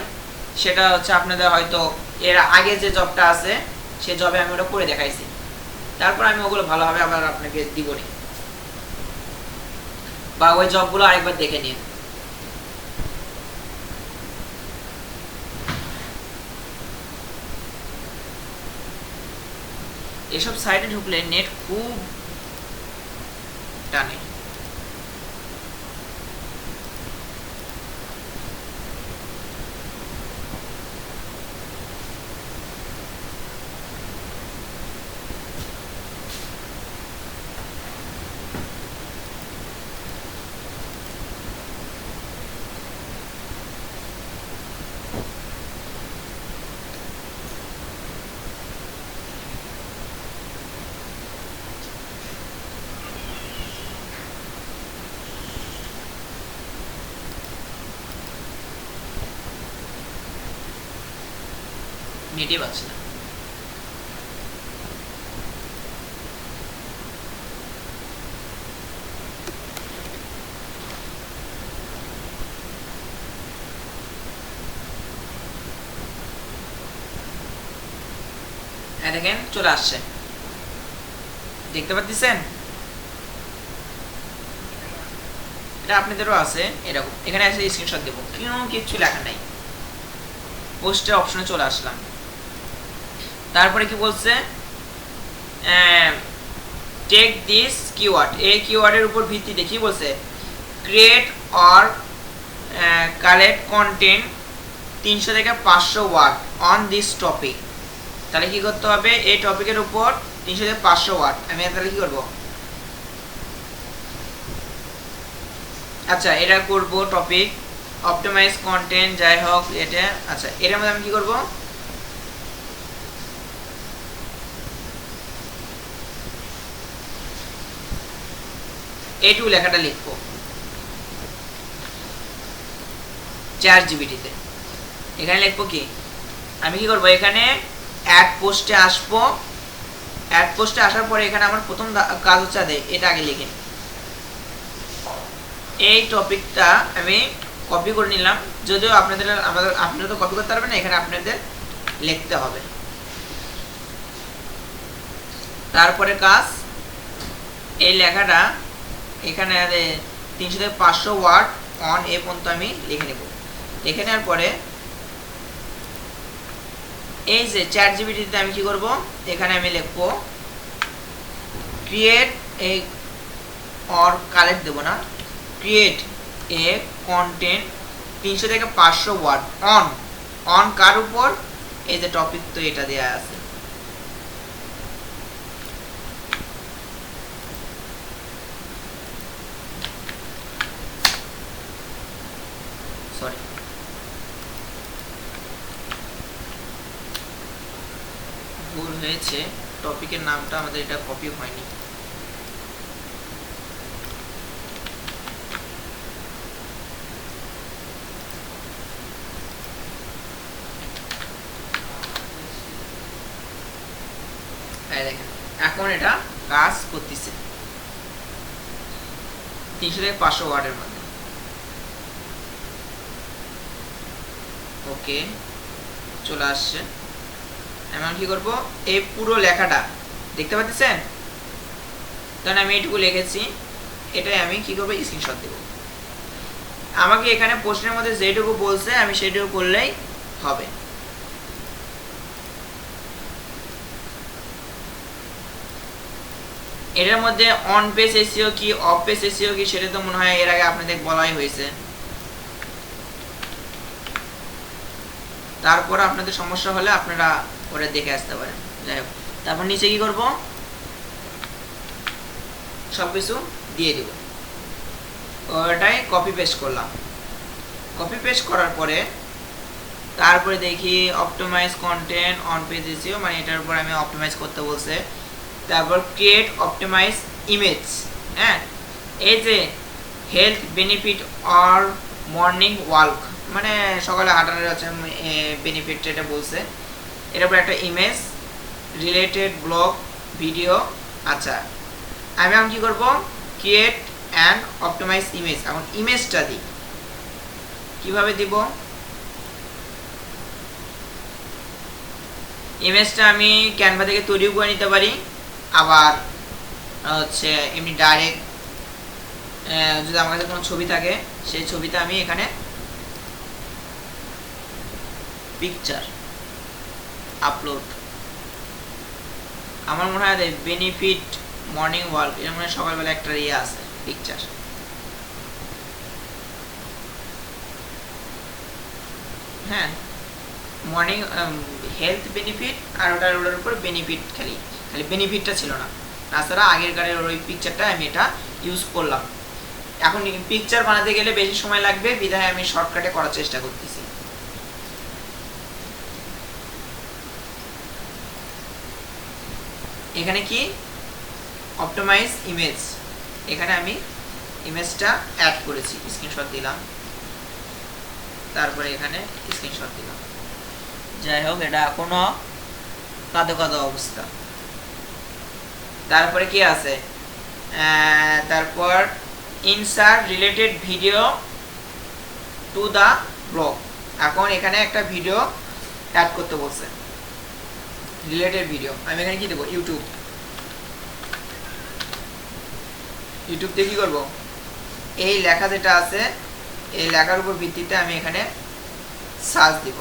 সেটা হচ্ছে আপনাদের হয়তো এর আগে যে জবটা আছে সে জবে আমি ওটা করে দেখাইছি, তারপর আমি ওগুলো ভালোভাবে আবার আপনাকে দিব নি, বা ওই জবগুলো আরেকবার দেখে নিন। এসব সাইটে ঢুকলে নেট খুব টানে। নেটই পাচ্ছি না। হ্যাঁ দেখেন চলে আসছে, দেখতে পাচ্ছেন? এটা আপনাদেরও আছে এরকম, এখানে এসে স্ক্রিনশট দেবো, কিছু লেখা নাই, পোস্টের অপশনে চলে আসলাম। তারপরে কি বলছে, টেক দিস কিওয়ার্ড, এই কিওয়ার্ডের উপর ভিত্তিতে কি বলছে, ক্রিয়েট অর কালেক্ট কন্টেন্ট 300 থেকে 500 ওয়ার্ড অন দিস টপিক। তাহলে কি করতে হবে, এই টপিকের উপর 300 থেকে 500 ওয়ার্ড। আমি তাহলে কি করব, আচ্ছা এটা করব টপিক অপটিমাইজ কন্টেন্ট, যাই হোক এটা। আচ্ছা এটার মধ্যে আমি কি করব, এইটুকু লেখাটা লিখবো চ্যাট জিপিটিতে। এখানে লিখবো কি, আমি কি করব, এখানে অ্যাড পোস্টে আসবো। অ্যাড পোস্টে আসার পরে এখানে আমার প্রথম কাজ হচ্ছে এটা আগে লিখে নিই। এই টপিকটা আমি কপি করে নিলাম, যদিও আপনারা তো কপি করতে পারবেন না, এখানে আপনাদের লিখতে হবে। তারপরে কাজ, এই লেখাটা এখানে 300 থেকে 500 ওয়ার্ড অন এ পর্যন্ত আমি লিখে নেব। লিখে নেওয়ার পরে এই যে চ্যাট জিপিটিতে আমি কি করব, এখানে আমি লিখব ক্রিয়েট এ অর কালেক্ট দেব না, ক্রিয়েট এ কন্টেন্ট 300 থেকে 500 ওয়ার্ড অন কার উপর, এই যে টপিক তো এটা দেয়া আছে। সরি, ভুল হয়েছে, টপিকের নামটা আমাদের এটা কপি হয়নি। দেখেন এখন এটা কাজ করতেছে 300 থেকে 500 ওয়ার্ডের মধ্যে। ওকে চলে আসছে। আমি কি করব, এই পুরো লেখাটা দেখতে পাচ্ছেন, তখন আমি এইটুকু লিখেছি, এটাই আমি কি করব, স্ক্রিনশট দেব। আমাকে এখানে প্রশ্নের মধ্যে যেটুকু বলছে আমি সেটুকু করলেই হবে। এটার মধ্যে অন পেজ এসইও কি, অফ পেজ এসইও কি, সেটা তো মনে হয় এর আগে আপনাদের বলাই হয়েছে। তারপর আপনাদের সমস্যা হলে আপনারা ওটা দেখে আসতে পারেন। যাই হোক, তারপর নিচে কি করব, সবকিছু দিয়ে দিব। ওটাই কপি পেস্ট করলাম। কপি পেস্ট করার পরে তারপরে দেখি optimize content on page SEO, মানে এটার উপর আমি অপটিমাইজ করতে বলছে। তারপর ক্রিয়েট অপটিমাইজ ইমেজ, হ্যাঁ এই যে health benefit or morning walk, মানে সকালে হাঁটার হচ্ছে বেনিফিট, এটা বলছে। এটার উপর একটা ইমেজ রিলেটেড ব্লগ ভিডিও। আচ্ছা আমি এখন কি করব, ক্রিয়েট অ্যান্ড অপটিমাইজ ইমেজ। এখন ইমেজটা দিই, কিভাবে দিব, ইমেজটা আমি ক্যানভা থেকে তৈরিও করে নিতে পারি, আবার হচ্ছে এমনি ডাইরেক্ট যদি আমার কাছে কোনো ছবি থাকে সেই ছবিটা আমি এখানে পিকচার আপলোড, আমার মনে হয় বেনিফিট মর্নিং ওয়াক, এর মনে সকালবেলা একটা ইয়ে আছে পিকচার। হ্যাঁ মর্নিং হেলথ বেনিফিট, আর ওটার উপর বেনিফিট, খালি বেনিফিটটা ছিল না, তাছাড়া আগের কারের ওই পিকচারটা আমি এটা ইউজ করলাম। এখন পিকচার বানাতে গেলে বেশি সময় লাগবে, বিধায় আমি শর্টকাটে করার চেষ্টা করতেছি। এখানে কি অপটিমাইজ ইমেজ, এখানে আমি ইমেজটা অ্যাড করেছি, স্ক্রিনশট দিলাম, তারপরে এখানে স্ক্রিনশট দিলাম। যাই হোক এটা এখনো কাদো কাদো অবস্থা। তারপরে কি আছে, তারপর insert related video to the blog. এখন এখানে একটা ভিডিও অ্যাড করতে বলছে, রিলেটেড ভিডিও। আমি এখানে কি দেবো, ইউটিউব। ইউটিউব দিয়ে কি করবো, এই লেখা যেটা আছে এই লেখার উপর ভিত্তিতে আমি এখানে সার্চ দিব।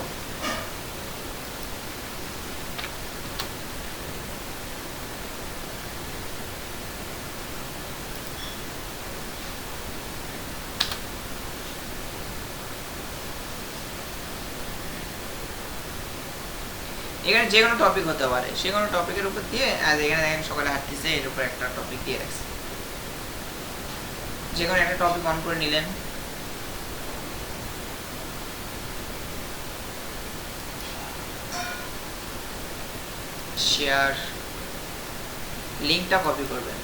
এখানে যে কোনো টপিক হতে পারে, সে কোনো টপিকের উপর দিয়ে, আর এখানে দেখেন সকালে হাঁটতেছে, এর উপর একটা টপিক দিয়ে রাখছে, যে কোনো একটা টপিক অন করে নিলেন। শেয়ার, লিঙ্কটা কপি করবেন,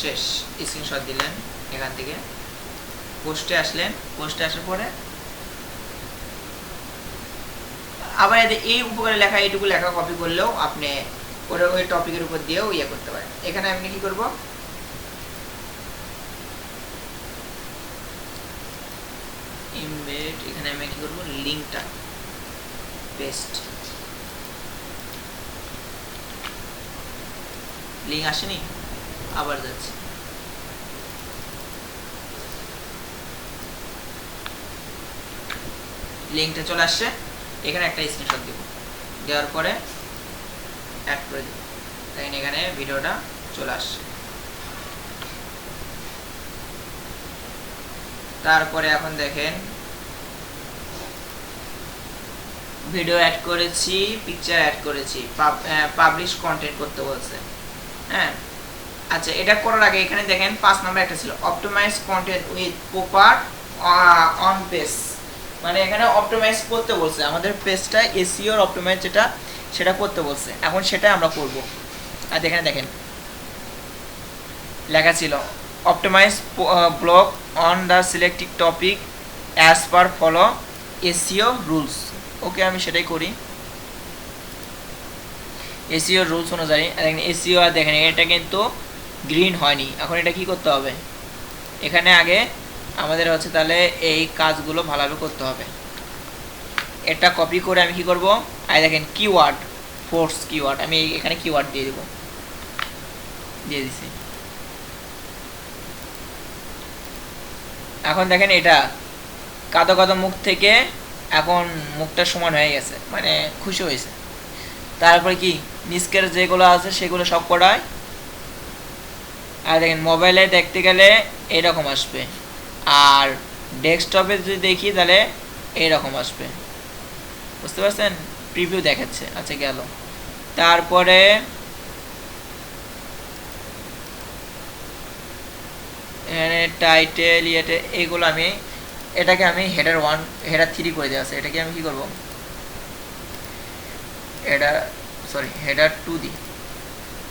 শেষ, স্ক্রিনশট দিলেন এখান থেকে, পোস্টে আসলেন, পোস্টে আসার পরে আবার এই উপকারে লেখা এইটুকু লেখা কপি করলেও আপনি ওটা ওই টপিকের উপর দিয়েও ইয়ে করতে পারেন। এখানে আমি কি করব, ইমবেড, এখানে আমি কি করব, লিঙ্কটা পেস্ট, লিঙ্ক আসেনি, আবার যাচ্ছে, লিঙ্কটা চলে আসছে, এখানে একটা স্ক্রিনশট দিব, দেওয়ার পরে অ্যাড করে দিব, দেখেন এখানে ভিডিওটা চলে আসছে। তারপরে এখন দেখেন ভিডিও অ্যাড করেছি, পিকচার অ্যাড করেছি, পাবলিশ কন্টেন্ট করতে বলছে। হ্যাঁ, আচ্ছা, এটা করার আগে এখানে দেখেন 5 নাম্বার একটা ছিল, optimize content with proper on page, মানে এখানে অপটিমাইজ করতে বলছে, আমাদের পেজটা এসইও অপটিমাইজ যেটা সেটা করতে বলছে, এখন সেটা আমরা করব। আর এখানে দেখেন লেখা ছিল optimize blog on the selected topic as per follow SEO rules. Okay, আমি সেটাই করি, এসইও রুলস অনুযায়ী। এসইও আর দেখেন এটা কিন্তু গ্রিন হয়নি, এখন এটা কি করতে হবে, এখানে আগে আমাদের হচ্ছে তাহলে এই কাজগুলো ভালোভাবে করতে হবে। এটা কপি করে আমি কি করব, আর দেখেন কিওয়ার্ড, ফোর্স কিওয়ার্ড, আমি এখানে কিওয়ার্ড দিয়ে দেব, দিয়ে দিছি। এখন দেখেন এটা কাদো কাদো মুখ থেকে এখন মুখটা সমান হয়ে গেছে, মানে খুশি হয়েছে। তারপরে কি নিচকের যেগুলো আছে সেগুলো সব করায়, আর দেখেন মোবাইলে দেখতে গেলে এরকম আসবে, আর ডেস্কটপে যদি দেখি তাহলে এইরকম আসবে, বুঝতে পারছেন, প্রিভিউ দেখাচ্ছে। আচ্ছা, গেল। তারপরে এখানে টাইটেল ইয়েতে এইগুলো আমি, এটাকে আমি হেডার 1 হেডার 3 করে দেওয়া আছে, এটাকে আমি কি করব, হেডার 2 দিই,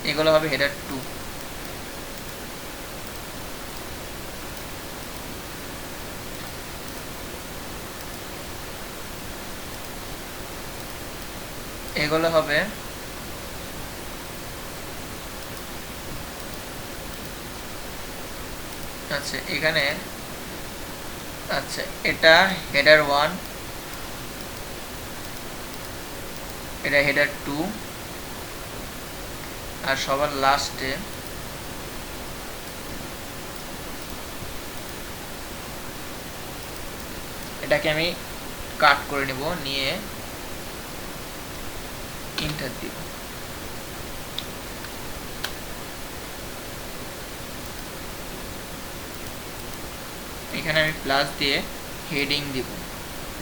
এগুলো হবে হেডার 2। এগুলো হবে আচ্ছা এখানে, আচ্ছা এটা হেডার 1, এটা হেডার 2, আর সবার লাস্টে এটাকে আমি কাট করে নিব, নিয়ে ইন্টার দিব। এখানে আমি প্লাস দিয়ে হেডিং দিব,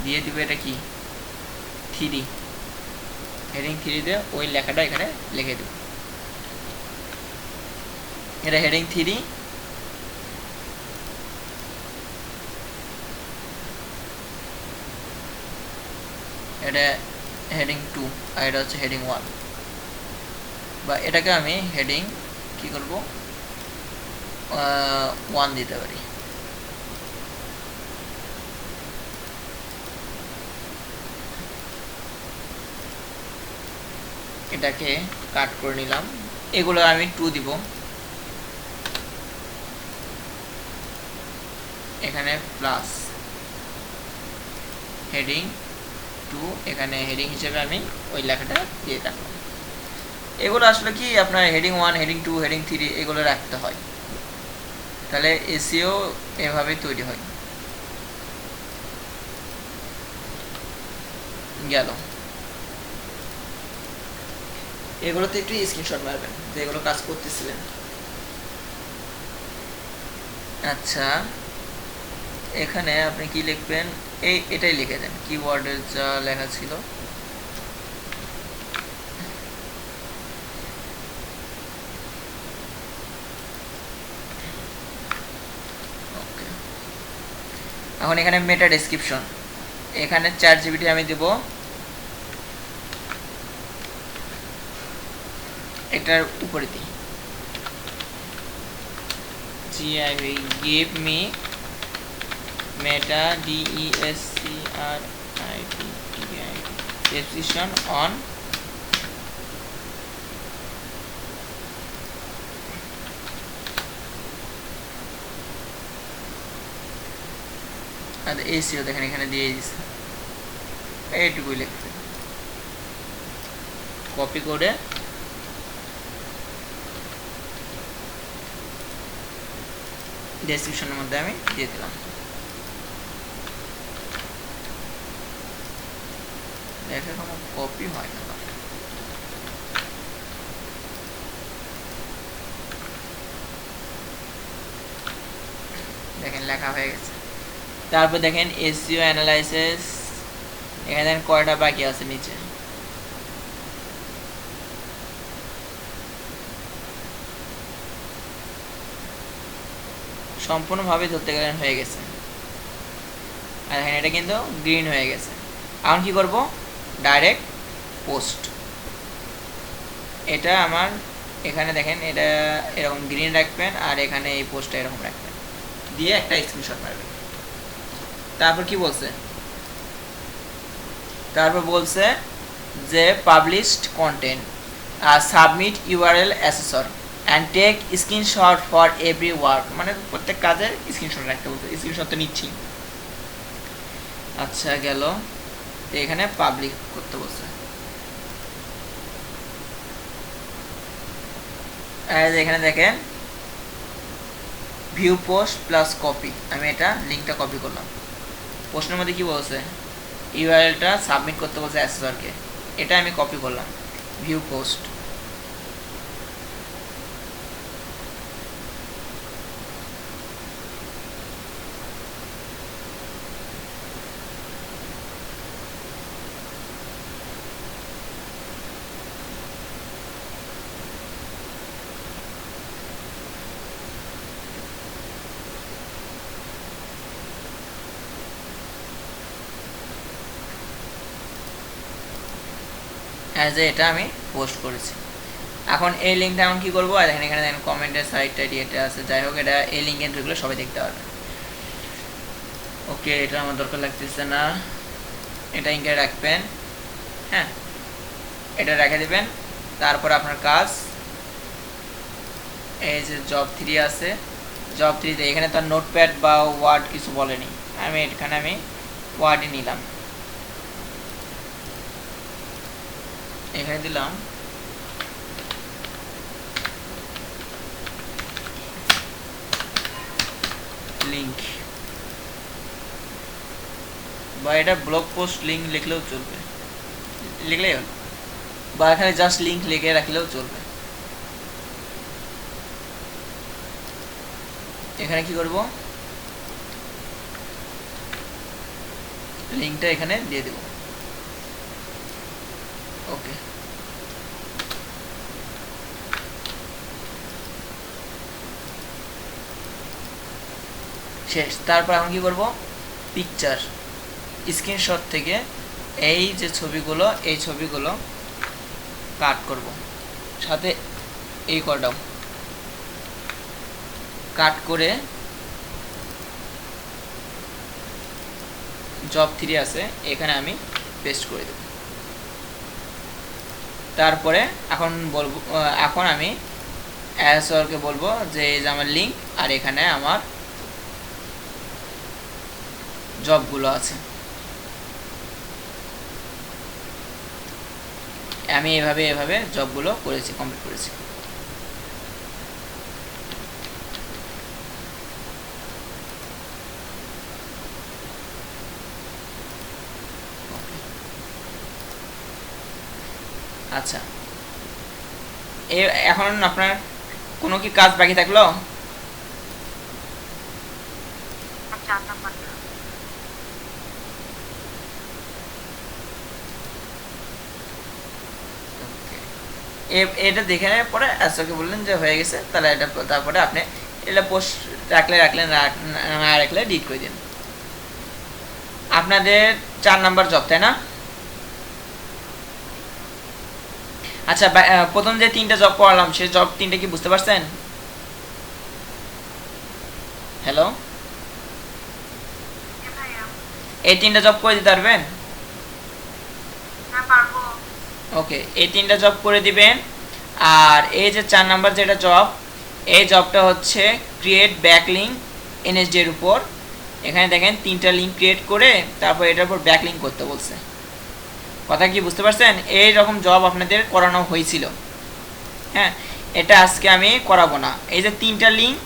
দিয়ে দিব এটা কি 3, হেডিং 3 দিয়ে ওই লেখাটা এখানে লিখে দেব, এটা হেডিং 3, এটা হেডিং 2, আর এটা হচ্ছে হেডিং 1, বা এটাকে আমি হেডিং কি করব 1 দিতে পারি। এটাকে কাট করে নিলাম, এগুলো আমি 2 দিব, এখানে প্লাস হেডিং 2, এখানে হেডিং হিসেবে আমি ওই লেখাটা দিয়ে রাখলাম। এগুলো আসলে কি আপনার হেডিং 1, হেডিং 2, হেডিং 3 এগুলো রাখতে হয়, তাহলে এসইও এভাবে তৈরি হয়। গেল, এগুলোতে একটু স্ক্রিনশট মারবেন যেগুলো কাজ করতেছিলেন। আচ্ছা, এখানে আপনি কি লিখবেন, এটাই লিখে দেন, কিওয়ার্ডের যা লেখা ছিল এখন এখানে মেটা ডেসক্রিপশন, এখানে 4 জিবিটি আমি দেব, এটার উপরে দিই give me meta description on আর এসিও দেখেন এখানে দিয়ে দিয়েছে, এইটুকুই লিখতে কপি করে ডেসক্রিপশনের মধ্যে আমি দিয়ে দিলাম। দেখে কোনো কপি হয় না, দেখেন লেখা হয়ে গেছে। তারপর দেখেন এসইও অ্যানালাইসিস, এখানে দেখেন কয়টা বাকি আছে নিচে, সম্পূর্ণভাবে ধরতে গেলেন হয়ে গেছে। আর দেখেন এটা কিন্তু গ্রিন হয়ে গেছে। এখন কি করব, ডাইরেক্ট পোস্ট। এটা আমার এখানে দেখেন এটা এরকম গ্রিন রাখবেন আর এখানে এই পোস্টটা এরকম রাখবেন, দিয়ে একটা স্ক্রিনশট মারবেন। তারপর কি বলছে, তারপর বলছে যে published content submit URL assessor and take screenshot for every work, মানে প্রত্যেক কাজের স্ক্রিনশট রাখতে বলছে। স্ক্রিনশট তো নিচ্ছি। আচ্ছা গেল, তো এখানে পাবলিক করতে বলছে। এখানে দেখেন ভিউ পোস্ট প্লাস কপি, আমি এটা লিঙ্কটা কপি করলাম। প্রশ্নের মধ্যে কি বলছে, ইউআরএলটা সাবমিট করতে বলছে অ্যাসেসরকে, এটা আমি কপি করলাম ভিউ পোস্ট। এটা আমি পোস্ট করেছি। এখন এই লিঙ্কটা এখন কি করবো, আর দেখেন এখানে দেখেন কমেন্টের সাইটটা এটা আছে, যাই হোক এটা এই লিঙ্ক এন্ট্রিগুলো সবাই দেখতে পারবে। ওকে, এটা আমার দরকার লাগতেছে না, এটা ইঙ্কে রাখবেন। হ্যাঁ, এটা রেখে দেবেন। তারপর আপনার কাজ, এই যে জব 3 আছে, জব 3তে এখানে তার নোটপ্যাড বা ওয়ার্ড কিছু বলেনি, আমি এখানে আমি ওয়ার্ডই নিলাম, এখানে দিলাম লিঙ্ক, বা এটা ব্লগ পোস্ট লিঙ্ক লিখলেও চলবে, লিখলেই হলো, বা এখানে জাস্ট লিঙ্ক লিখে রাখলেও চলবে। এখানে কি করব, লিঙ্কটা এখানে দিয়ে দেব। ওকে, শেষ। তারপর এখন কি করব, পিকচার স্ক্রিনশট থেকে এই যে ছবিগুলো, এই ছবিগুলো কাট করব, সাথে এই কটাও কাট করে জব 3 আছে এখানে আমি পেস্ট করে দেব। তারপরে এখন বলবো, এখন আমি অ্যাসরকে বলবো যে এই যে আমার লিঙ্ক আর এখানে আমার জবগুলো আছে, আমি এভাবে এভাবে জবগুলো করেছি, কমপ্লিট করেছি। আচ্ছা, এখন আপনার কোনো কি কাজ বাকি থাকলো? এটা দেখে নেওয়ার পরে আজকে বললেন যে হয়ে গেছে, তাহলে এটা তারপরে আপনি এটা পোস্ট রাখলে রাখলেন, না রাখলে ডিলিট করে দিন। আপনাদের 4 নাম্বার জব, তাই না? আচ্ছা, প্রথম যে 3টা জব করালাম সেই জব 3টা কি বুঝতে পারছেন? হ্যালো, জি ভাইয়া। এই 3টা জব করে দিতে পারবেন? হ্যাঁ পারবো। ওকে, এই 3টা জব করে দিবেন। আর এই যে 4 নাম্বার যেটা জব, এই জবটা হচ্ছে ক্রিয়েট ব্যাকলিঙ্ক এনএসডি এর উপর। এখানে দেখেন 3টা লিঙ্ক ক্রিয়েট করে তারপর এটার উপর ব্যাকলিঙ্ক করতে বলছে। কথা কি বুঝতে পারছেন? এই রকম জব আপনাদের করানো হয়েছিল। হ্যাঁ, এটা আজকে আমি করাবো না। এই যে 3টা লিঙ্ক,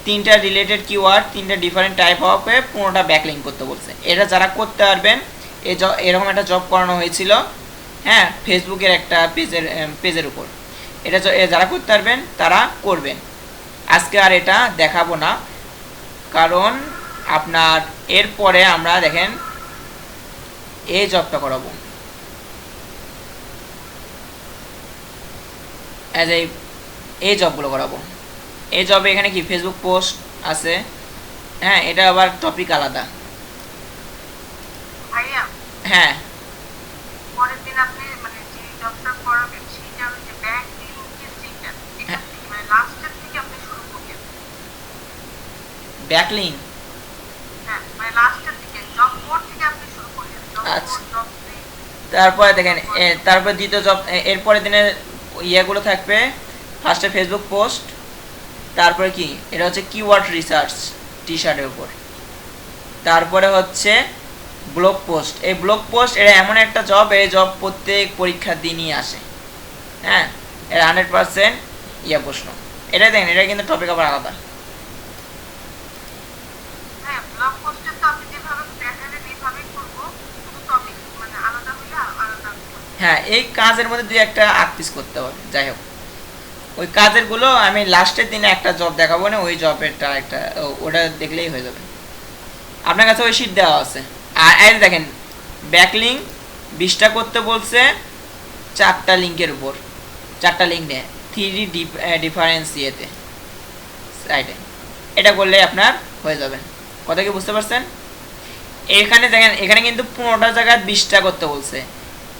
3টা রিলেটেড কিওয়ার্ড, 3টা ডিফারেন্ট টাইপ অফ 15টা ব্যাকলিঙ্ক করতে বলছে। এটা যারা করতে পারবেন, এরকম একটা জব করানো হয়েছিল, হ্যাঁ, ফেসবুকের একটা পেজের উপর। এটা যারা করতে পারবেন তারা করবেন। আজকে আর এটা দেখাবো না, কারণ আপনার এরপরে আমরা দেখেন এই জবটা করাবো। এই জবগুলো করাবো। এই জবে এখানে কি ফেসবুক পোস্ট আছে, হ্যাঁ, এটা আবার টপিক আলাদা। ভাইয়া, হ্যাঁ, পরের দিন আপনি মানে যে জবটা করাবেন সেইটা হচ্ছে ব্যাক লিঙ্কের যেটা, এখান থেকে মানে লাস্টের থেকে আপনি শুরু করবেন। ব্যাকলিঙ্ক। হ্যাঁ, মানে লাস্টের থেকে জব 4 থেকে আপনি শুরু করবেন। জব আচ্ছা। 4, জব 3। তারপরে দেখেন তারপর দ্বিতীয় জব, এরপরে দিনের ইয়েগুলো থাকবে। ফার্স্টে ফেসবুক পোস্ট, তারপরে কি এটা হচ্ছে কিওয়ার্ড রিসার্চ টি শার্টের উপর। তারপরে হচ্ছে ব্লগ পোস্ট। এই ব্লগ পোস্ট এটা এমন একটা জব, এই জব প্রত্যেক পরীক্ষার দিনই আসে। হ্যাঁ, এটা 100% ইয়ে প্রশ্ন। এটা দেখেন, এটা কিন্তু টপিক আবার আলাদা। হ্যাঁ, ব্লগ পোস্টে তো আপনি যেভাবে দেখাবেন এইভাবেই করবো, শুধু টপিক মানে আলাদা হলে আলাদা করবো। হ্যাঁ, এই কাজের মধ্যে দুই একটা আর্টিস্ট করতে হবে। যাই হোক, ওই কাজেরগুলো আমি লাস্টের দিনে একটা জব দেখাবো না, ওই জবেরটা একটা ওটা দেখলেই হয়ে যাবে। আপনার কাছে ওই শিট দেওয়া আছে। আর এই দেখেন ব্যাকলিঙ্ক 20টা করতে বলছে 4টা লিঙ্কের উপর। 4টা লিঙ্ক নেয় 3 ডিফারেন্স ইয়েতে সাইডে। এটা করলে আপনার হয়ে যাবে। কথা কি বুঝতে পারছেন? এখানে দেখেন, এখানে কিন্তু 15টা জায়গায় 20টা করতে বলছে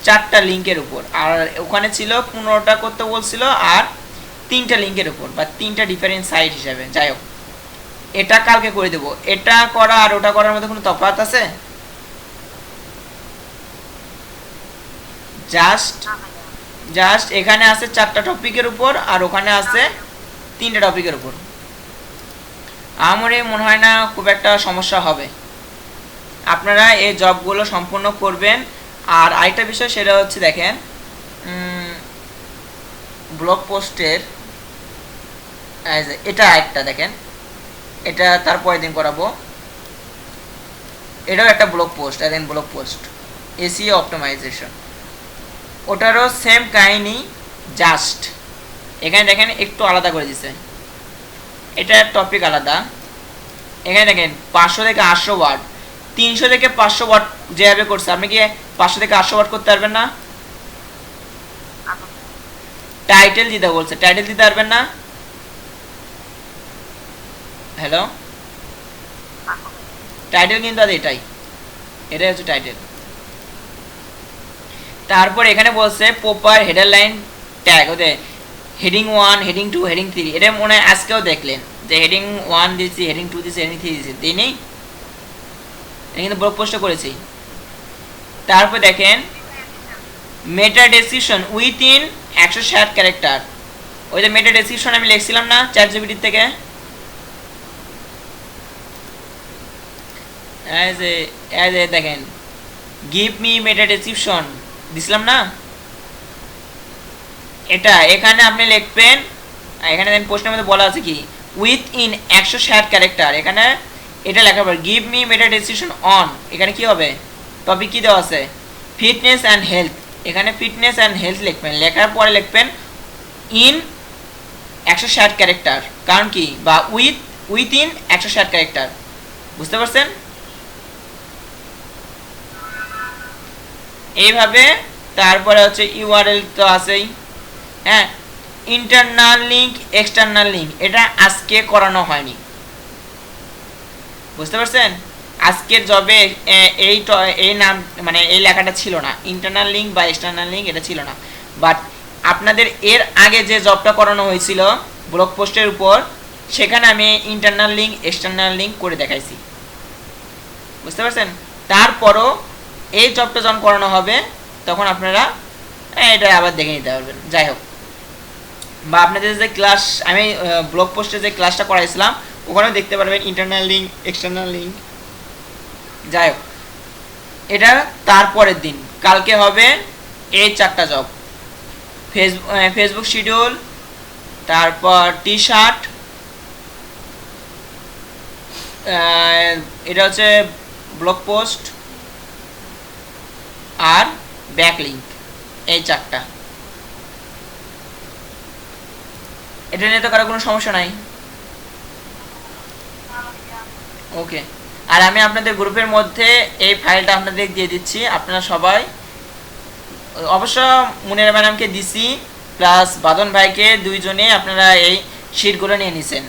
4টা লিঙ্কের উপর, আর ওখানে ছিল 15টা করতে বলছিল আর 3টা লিঙ্কের উপর বা 3টা ডিফারেন্ট সাইট হিসাবে। যাই হোক, এটা কালকে করে দেব। এটা করা আর ওটা করার মধ্যে কোনো তফাৎ আছে? জাস্ট এখানে আছে 4টা টপিকের উপর আর ওখানে আছে 3টা টপিকের উপর। আমার মনে হয় না খুব একটা সমস্যা হবে। আপনারা এই জবগুলো সম্পূর্ণ করবেন। আর আরেকটা বিষয় সেটা হচ্ছে দেখেন, ব্লগ পোস্টের এটা আরেকটা দেখেন, এটা তারপরের দিন করাবো। এটাও একটা ব্লগ পোস্ট, দেখেন ব্লগ পোস্ট এসিও অপটিমাইজেশন, ওটারও সেম কাহিনী, জাস্ট এখানে দেখেন একটু আলাদা করে দিছে। এটা টপিক আলাদা। এখানে দেখেন 500 থেকে 800 ওয়ার্ড, 300 থেকে 500 ওয়ার্ড যেভাবে করছে। আপনি কি 500 থেকে 800 ওয়ার্ড করতে পারবেন না? টাইটেল দিতে বলছে, টাইটেল দিতে পারবেন না? হ্যালো, টাইটেল কিন্তু আর এটাই হচ্ছে টাইটেল। তারপর এখানে বলছে প্রপার হেডার লাইন ট্যাগ, ওদের হেডিং 1, হেডিং 2, হেডিং 3। এটা মনে হয় আজকেও দেখলেন যে হেডিং 1 দিয়েছি, হেডিং 2 দিয়েছি, হেডিং 3 দিয়েছি, দিই নেই? এটা কিন্তু ব্লগ পোস্টে করেছি। তারপর দেখেন মেটা ডেসক্রিপশন উইথিন 160 ক্যারেক্টার। ওই যে মেটা ডেসক্রিপশন আমি লিখছিলাম না চ্যাটজিপিটি থেকে, এই যে দেখেন গিভ মি মেটা ডেসক্রিপশন দিছিলাম না, এটা এখানে আপনি লিখবেন। এখানে দেখেন প্রশ্নের মধ্যে বলা আছে কি উইথ ইন 160 ক্যারেক্টার। এখানে এটা লেখার পর give me meta description on, এখানে কি হবে, টপিক কি দেওয়া আছে, ফিটনেস অ্যান্ড হেলথ। এখানে ফিটনেস অ্যান্ড হেলথ লিখবেন, লেখার পরে লিখবেন ইন 160 ক্যারেক্টার, কারণ কি, বা উইথিন 160 ক্যারেক্টার। বুঝতে পারছেন? এইভাবে। তারপরে হচ্ছে ইউআরএল তো আছেই। হ্যাঁ, ইন্টারনাল লিঙ্ক, এক্সটার্নাল লিঙ্ক, এটা আজকে করানো হয়নি। বুঝতে পারছেন? আজকের জবে এই নাম মানে এই লেখাটা ছিল না, ইন্টারনাল লিঙ্ক বা এক্সটার্নাল লিঙ্ক এটা ছিল না। বাট আপনাদের এর আগে যে জবটা করানো হয়েছিল ব্লগ পোস্টের উপর, সেখানে আমি ইন্টারনাল লিঙ্ক এক্সটার্নাল লিঙ্ক করে দেখাইছি, বুঝতে পারছেন? তারপরও এই জবটা যখন করানো হবে তখন আপনারা এটা আবার দেখে নিতে পারবেন। যাই হোক, বা আপনাদের যে ক্লাস আমি ব্লগ পোস্টে যে ক্লাসটা করাইছিলাম ওখানেও দেখতে পারবেন ইন্টারনাল লিঙ্ক এক্সটার্নাল লিঙ্ক। যাই হোক, এটা তারপরের দিন কালকে হবে এই 4টা জব, ফেসবুক শিডিউল, তারপর টি শার্ট, এটা হচ্ছে ব্লগ পোস্ট আর ব্যাক লিঙ্ক, এই 4টা। এটা নিয়ে তো কারো কোনো সমস্যা নাই? ওকে, আর আমি আপনাদের গ্রুপের মধ্যে এই ফাইলটা আপনাদের দিয়ে দিচ্ছি, আপনারা সবাই অবশ্য মুনিরা ম্যাডামকে দিছি প্লাস বাদন ভাইকে, দুইজনে আপনারা এই শিটগুলো নিয়ে নিছেন।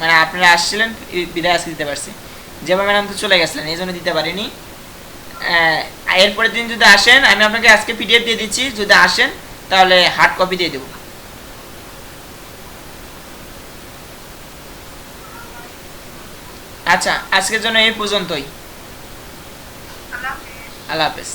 মানে আপনারা আসছিলেন বিদায় আজকে দিতে পারছি, যেভাবে ম্যাডাম তো চলে গেছিলেন এই জন্য দিতে পারিনি। এরপরের দিন যদি আসেন আমি আপনাকে আজকে পিডিএফ দিয়ে দিচ্ছি, যদি আসেন তাহলে হার্ড কপি দিয়ে দেবো। আচ্ছা, আজকের জন্য এই পর্যন্তই। আল্লাহ হাফেজ। আল্লাহ হাফেজ।